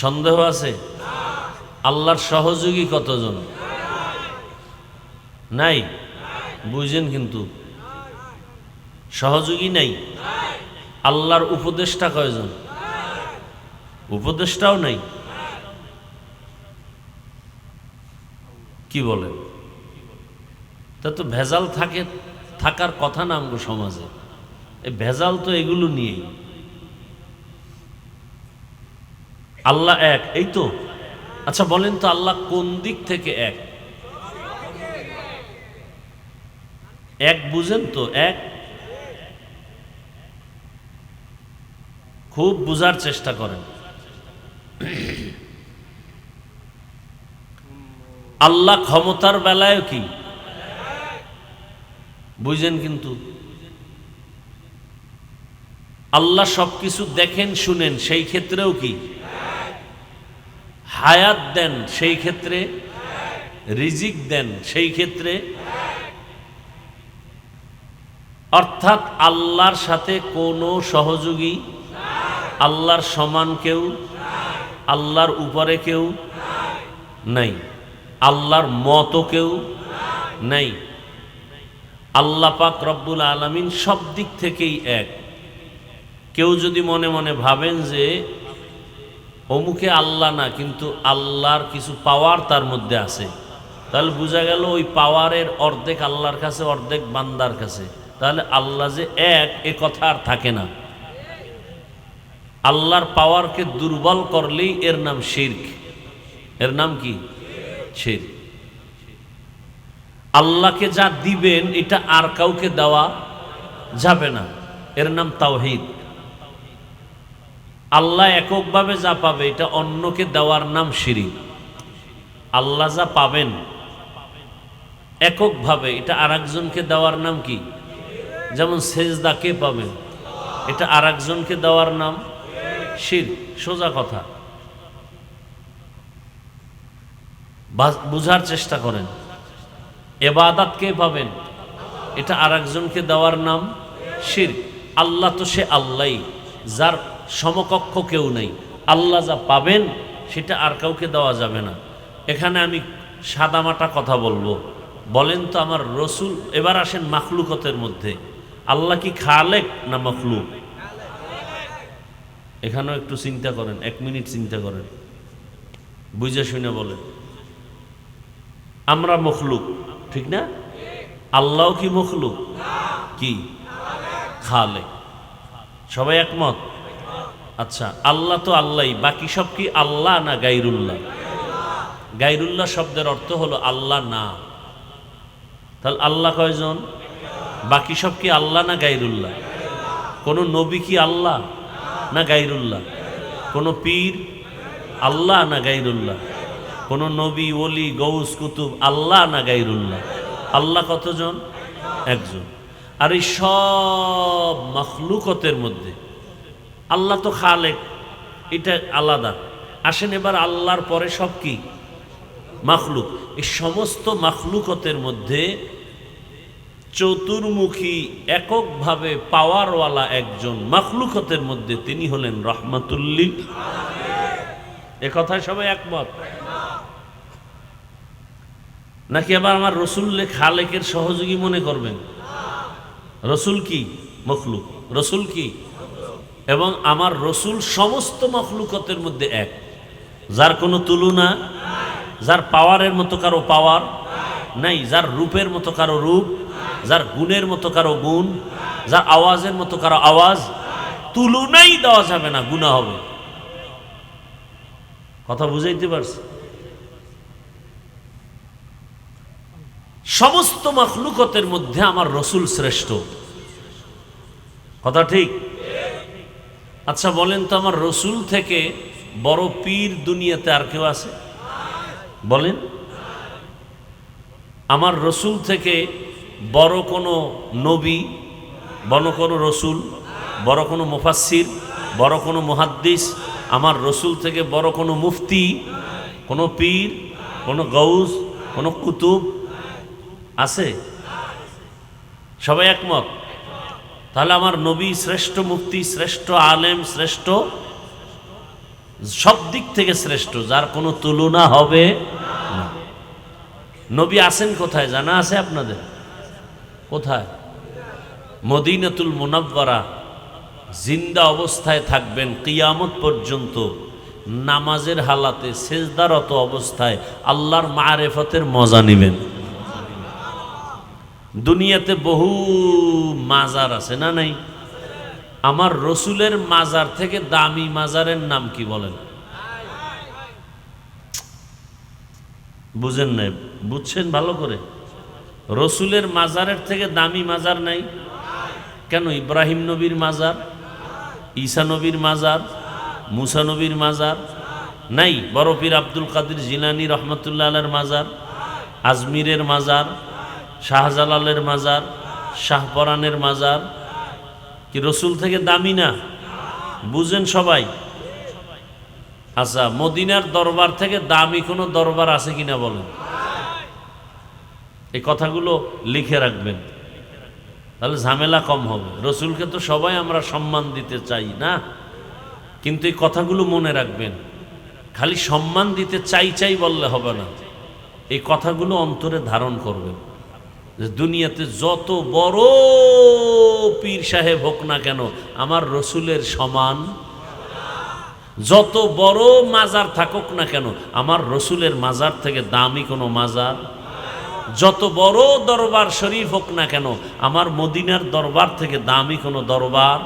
Speaker 1: সন্দেহ আছে? আল্লাহর সহযোগী কতজন? নাই। বুঝেন কিন্তু, সহযোগী নাই। আল্লাহর উপদেষ্টা কয়জন? উপদেষ্টাও নাই। কি বলেন? তা তো ভেজাল থাকার কথা না আমগো সমাজে। এই ভেজাল তো এগুলো নিয়েই। আল্লাহ এক, এই তো। আচ্ছা বলেন তো, আল্লাহ কোন দিক থেকে এক? এক বুঝেন তো? এক খুব বুঝার চেষ্টা করেন। আল্লাহ ক্ষমতার বেলায় কি বুঝেন? কিন্তু আল্লাহ সবকিছু দেখেন শুনেন, সেই ক্ষেত্রেও কি? হায়াত দেন সেই ক্ষেত্রে, রিজিক দেন সেই ক্ষেত্রে। অর্থাৎ আল্লাহর সাথে কোনো সহযোগী, আল্লাহর সমান কেউ, আল্লাহর উপরে কেউ নাই, আল্লাহর মতো কেউ নাই। আল্লাহ পাক রব্বুল আলামিন সব দিক থেকেই এক। কেউ যদি মনে মনে ভাবেন যে অমুকে আল্লাহ না, কিন্তু আল্লাহর কিছু পাওয়ার তার মধ্যে আছে, তাহলে বোঝা গেল ওই পাওয়ারের অর্ধেক আল্লাহর কাছে, অর্ধেক বান্দার কাছে। তাহলে আল্লাহ যে এক, এ কথা আর থাকে না। আল্লাহর পাওয়ারকে দুর্বল করলেই এর নাম শিরক। এর নাম কি? শিরক। আল্লাহকে যা দিবেন এটা আর কাউকে দেওয়া যাবে না, এর নাম তাওহীদ। আল্লাহ এককভাবে যা পাবে এটা অন্যকে দেওয়ার নাম শিরক। আল্লাহ যা পাবেন এককভাবে এটা আরেকজনকে দেওয়ার নাম কি? যেমন সেজদা কে পাবেন, এটা আরেকজনকে দেওয়ার নাম শিরক। সোজা কথা, বুঝার চেষ্টা করেন। ইবাদত কে পাবেন, এটা আরেকজনকে দেওয়ার নাম শিরক। আল্লাহ তো সে আল্লাহই, যার সমকক্ষ কেউ নেই। আল্লাহ যা পাবেন সেটা আর কাউকে দেওয়া যাবে না। এখানে আমি সাদামাটা কথা বলবো। বলেন তো আমার রসুল, এবার আসেন মাখলুকতের মধ্যে, আল্লাহ কি খালেক না মখলুক? এখানেও একটু চিন্তা করেন, 1 মিনিট চিন্তা করেন, বুঝে শুনে বলেন। আমরা মখলুক, ঠিক না? আল্লাহ কি মখলুক? কি? খালেক। সবাই একমত? আচ্ছা, আল্লাহ তো আল্লাহই, বাকি সব কি আল্লাহ না গায়রুল্লাহ? গায়রুল্লাহ শব্দের অর্থ হলো আল্লাহ না। তাহলে আল্লাহ কয়জন? বাকি সব কি আল্লাহ না গায়রুল্লাহ? কোন নবী কি আল্লাহ না গায়রুল্লাহ? কোন পীর আল্লাহ না গায়রুল্লাহ? কোন নবী, ওলি, গৌস, কুতুব আল্লাহ না গায়রুল্লাহ? আল্লাহ কতজন? একজন। আর এই সব মখলুকতের মধ্যে আল্লাহ তো খালেক, এটা আলাদা। আসেন এবার আল্লাহর পরে সব কি? মখলুক। এই সমস্ত মখলুকতের মধ্যে চতুর্মুখী এককভাবে পাওয়ারওয়ালা একজন মখলুকতের মধ্যে, তিনি হলেন রহমাতুল্লিল। এ কথায় সবাই একমত নাকি? আবার আমার রসুল্লে খালেকের সহযোগী মনে করবেন? রসুল কি? মখলুক। রসুল কি? এবং আমার রসুল সমস্ত মখলুকতের মধ্যে এক, যার কোনো তুলনা, যার পাওয়ারের মতো কারো পাওয়ার নাই, যার রূপের মতো কারো রূপ, যার গুণের মতো কারো গুণ, যার আওয়াজের মতো কারো আওয়াজ। তুলনাই দেওয়া যাবে না, গুনাহ হবে। কথা বুঝাইতে পারছি? সমস্ত মখলুকতের মধ্যে আমার রসুল শ্রেষ্ঠ। কথা ঠিক? আচ্ছা বলেন তো, আমার রসুল থেকে বড় পীর দুনিয়াতে আর কেউ আছে? বলেন। আমার রসুল থেকে বড় কোনো নবী, বড় কোনো রসুল, বড় কোনো মুফাসসির, বড় কোনো মুহাদ্দিস, আমার রসুল থেকে বড় কোনো মুফতি, কোনো পীর, কোনো গৌস, কোনো কুতুব আছে? সবাই একমত? তাহলে আমার নবী শ্রেষ্ঠ, মুফতি শ্রেষ্ঠ, আলেম শ্রেষ্ঠ, সব দিক থেকে শ্রেষ্ঠ, যার কোনো তুলনা হবে না। নবী আছেন কোথায় জানা আছে আপনাদের? কোথায়? মদিনাতুল মুনাওয়ারা। জিন্দা অবস্থায় থাকবেন কিয়ামত পর্যন্ত, নামাজের হালাতে সেজদারত অবস্থায় আল্লাহর মারেফতের মজা নেবেন। দুনিয়াতে বহু মাজার আছে না নাই? আমার রসুলের মাজার থেকে দামি মাজারের নাম কি বলেন? বুঝেন নাই? বুঝছেন ভালো করে? রসুলের মাজারের থেকে দামি মাজার নাই। কেন? ইব্রাহিম নবীর মাজার, ঈসা নবীর মাজার, মুসা নবীর মাজার নাই? বড় পীর আব্দুল কাদের জিলানী রহমতুল্লাহ আলাইহির মাজার, আজমিরের মাজার, শাহজালালের মাজার, শাহপরানের মাজার কি রসুল থেকে দামি না? বুঝেন সবাই? আচ্ছা, মদিনার দরবার থেকে দামি কোনো দরবার আছে কিনা বলেন? এই কথাগুলো লিখে রাখবেন, তাহলে ঝামেলা কম হবে। রসুলকে তো সবাই আমরা সম্মান দিতে চাই না, কিন্তু এই কথাগুলো মনে রাখবেন। খালি সম্মান দিতে চাই চাই বললে হবে না, এই কথাগুলো অন্তরে ধারণ করবেন। যে দুনিয়াতে যত বড় পীর সাহেব হোক না কেন, আমার রসুলের সমান। যত বড় মাজার থাকুক না কেন, আমার রসুলের মাজার থেকে দামি কোনো মাজার যত বড় দরবার শরীফ হোক না কেন, আমার মদিনার দরবার থেকে দামি কোনো দরবার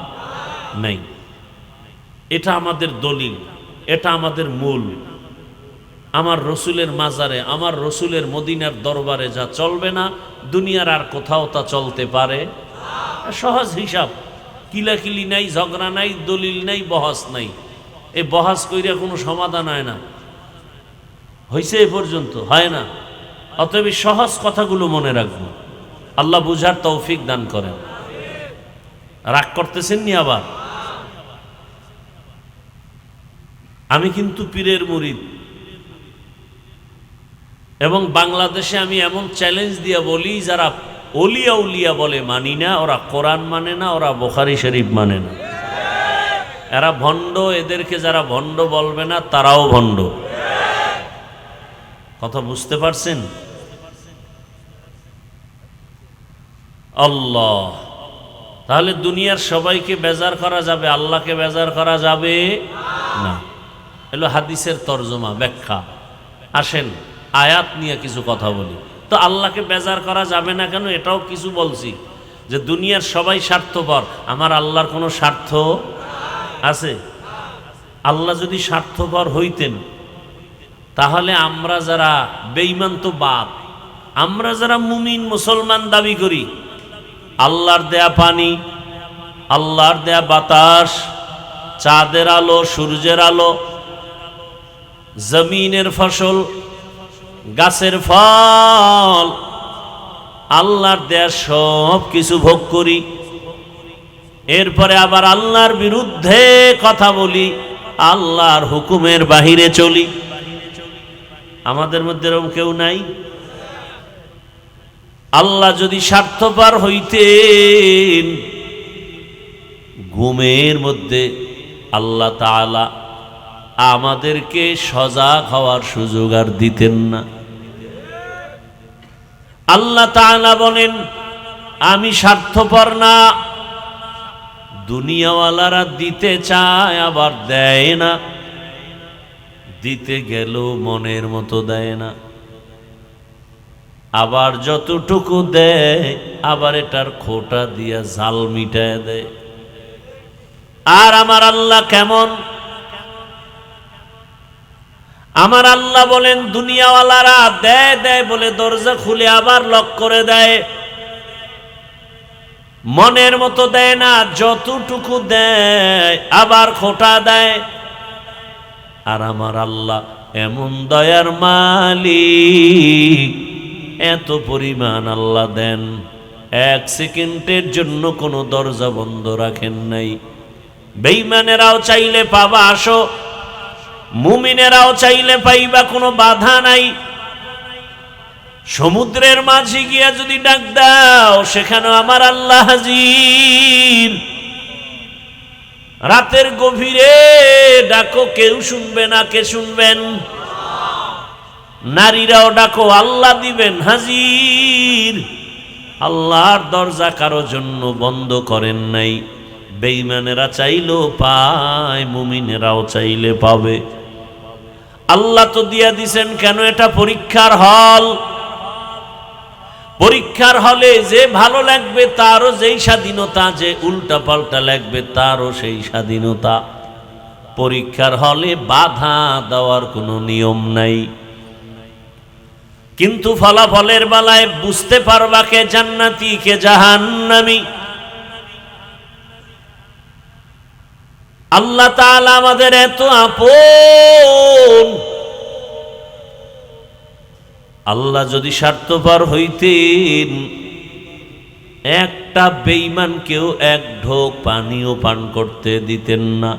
Speaker 1: নেই। এটা আমাদের দলিল, এটা আমাদের মূল। আমার রসুলের মাজারে, আমার রসুলের মদিনার দরবারে যা চলবে না, দুনিয়ার আর কোথাও তা চলতে পারে। সহজ হিসাব, কিলাকিলি নাই, ঝগড়া নাই, দলিল নাই, বহাস নাই। এই বহাস কইরা কোনো সমাধান হয় না, হয়েছে এ পর্যন্ত হয় না। অতএব সহজ কথাগুলো মনে রাখবো, আল্লাহ বুঝার তৌফিক দান করেন। রাগ করতেছেন নি আবার? আমি কিন্তু পীরের মুরিদ, এবং বাংলাদেশে আমি এমন চ্যালেঞ্জ দিয়ে বলি, যারা অলিয়া উলিয়া বলে মানি না, ওরা কোরআন মানে না, ওরা বুখারী শরীফ মানে না, এরা ভণ্ড। এদেরকে যারা ভণ্ড বলবে না তারাও ভণ্ড। কথা বুঝতে পারছেন? আল্লাহ, তাহলে দুনিয়ার সবাইকে বেজার করা যাবে, আল্লাহকে বেজার করা যাবে না। এলো হাদিসের তর্জমা, ব্যাখ্যা। আসেন আয়াত নিয়ে কিছু কথা বলি। তো আল্লাহকে বেজার করা যাবে না কেন, এটাও কিছু বলছি, যে দুনিয়ার সবাই স্বার্থপর, আমার আল্লাহর কোনো স্বার্থ আছে? আল্লাহ যদি স্বার্থপর হইতেন, তাহলে আমরা যারা বেঈমান তো বাপ, আমরা যারা মুমিন মুসলমান দাবি করি, আল্লাহর দেয়া পানি, আল্লাহর দেয়া বাতাস, চাঁদের আলো, সূর্যের আলো, জমিনের ফসল, গাছের ফল, আল্লাহর দেয়া সব কিছু ভোগ করি। এরপরে আবার আল্লাহর বিরুদ্ধে কথা বলি, আল্লাহর হুকুমের বাহিরে চলি। আমাদের মধ্যে এরকম কেউ নাই? আল্লাহ যদি স্বার্থপর হইতেন, ঘুমের মধ্যে আল্লাহ তাআলা আমাদেরকে সজাগ হওয়ার সুযোগ আর দিতেন না। আল্লাহ তাআলা বলেন, আমি স্বার্থপর না। দুনিয়াওয়ালারা দিতে চায় আবার দেয় না, দিতে গেলেও মনের মতো দেয় না, আবার যতটুকু দেয় আবার এটার খোটা দিয়া জাল মিটায় দেয়। আর আমার আল্লাহ কেমন? আমার আল্লাহ বলেন, দুনিয়াওয়ালারা দেয় দেয় বলে দরজা খুলে আবার লক করে দেয়, মনের মতো দেয় না, যতটুকু দেয় আবার খোটা দেয়। আর আমার আল্লাহ এমন দয়ার মালিক, এত পরিমাণ আল্লাহ দেন, এক সেকেন্ডের জন্য কোনো দরজা বন্ধ রাখেন নাই। বেঈমানেরাও চাইলে পাবা আসো, মুমিনেরাও চাইলে পাইবা, কোনো বাধা নাই। সমুদ্রের মাঝে গিয়া যদি ডাক দাও, সেখানে আমার আল্লাহ হাজির। রাতের গভীরে ডাকো, কেউ শুনবে না, কে শুনবেন? নারীরাও ডাকো, আল্লাহ দিবেন, হাজির। আল্লাহর দরজা কারো জন্য বন্ধ করেন নাই। বেঈমানেরা চাইলেও পায়, মুমিনেরাও চাইলে পাবে। আল্লাহ তো দিয়া দিছেন কেন? এটা পরীক্ষার হল। পরীক্ষার হলে যে ভালো লাগবে তারও যেই স্বাধীনতা, যে উল্টা পাল্টা লাগবে তারও সেই স্বাধীনতা। পরীক্ষার হলে বাধা দেওয়ার কোনো নিয়ম নাই। কিন্তু ফলাফলের বেলায় বুঝতে পারবা কে জান্নাতি কে জাহান্নামী। আল্লাহ তাআলা আমাদের এত আপন। আল্লাহ যদি স্বার্থপর হইতেন, একটা বেঈমানকেও এক ঢোক পানিও পান করতে দিতেন না।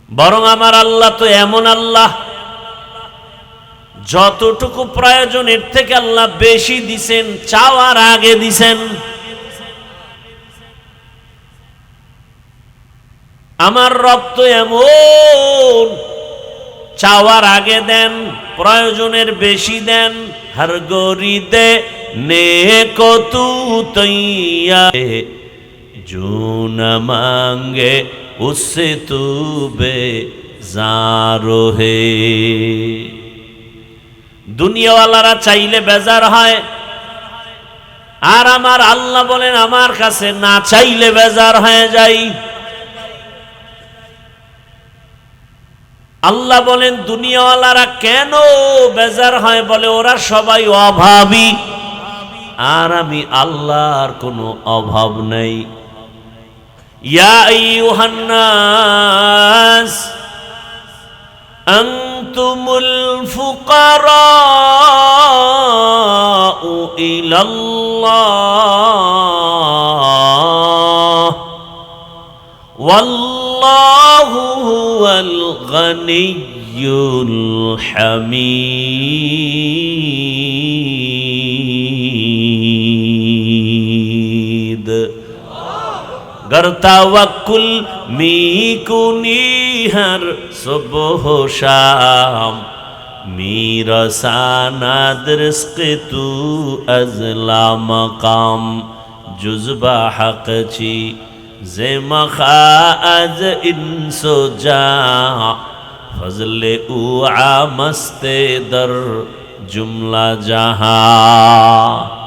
Speaker 1: বরং আমার আল্লাহ তো এমন আল্লাহ, যতটুকু প্রয়োজন এর থেকে আল্লাহ বেশি দিছেন, চাওয়ার আগে দিছেন। আমার রব তো এমন, চাওয়ার আগে দেন, প্রয়োজনের বেশি দেন। হর গরিদে নেকো তু তৈয়া, जो न मांगे उससे तू बेज़ार है। দুনিয়াওয়ালারা চাইলে বেজার হয়, আর আমার আল্লাহ বলেন আমার কাছে না চাইলে বেজার হয়ে যাই। আল্লাহ বলেন দুনিয়াওয়ালারা কেন বেজার হয়, বলে ওরা সবাই অভাবী, আর আমি আল্লাহর কোনো অভাব নেই। ইয়া আইয়ুহান নাস আনতুমুল ফুকারাউ ইলাল্লাহ ওয়াল্লাহু হুয়াল গনিয়্যুল হামিদ। गर तवक्कुल मी कुनी हर सुबह शाम मेरा सानद रिस्क तू अज़ला मकाम जुज़बा हक छी जे मखा अज इंसो जा फजले उआ मस्ते दर जुमला जहां।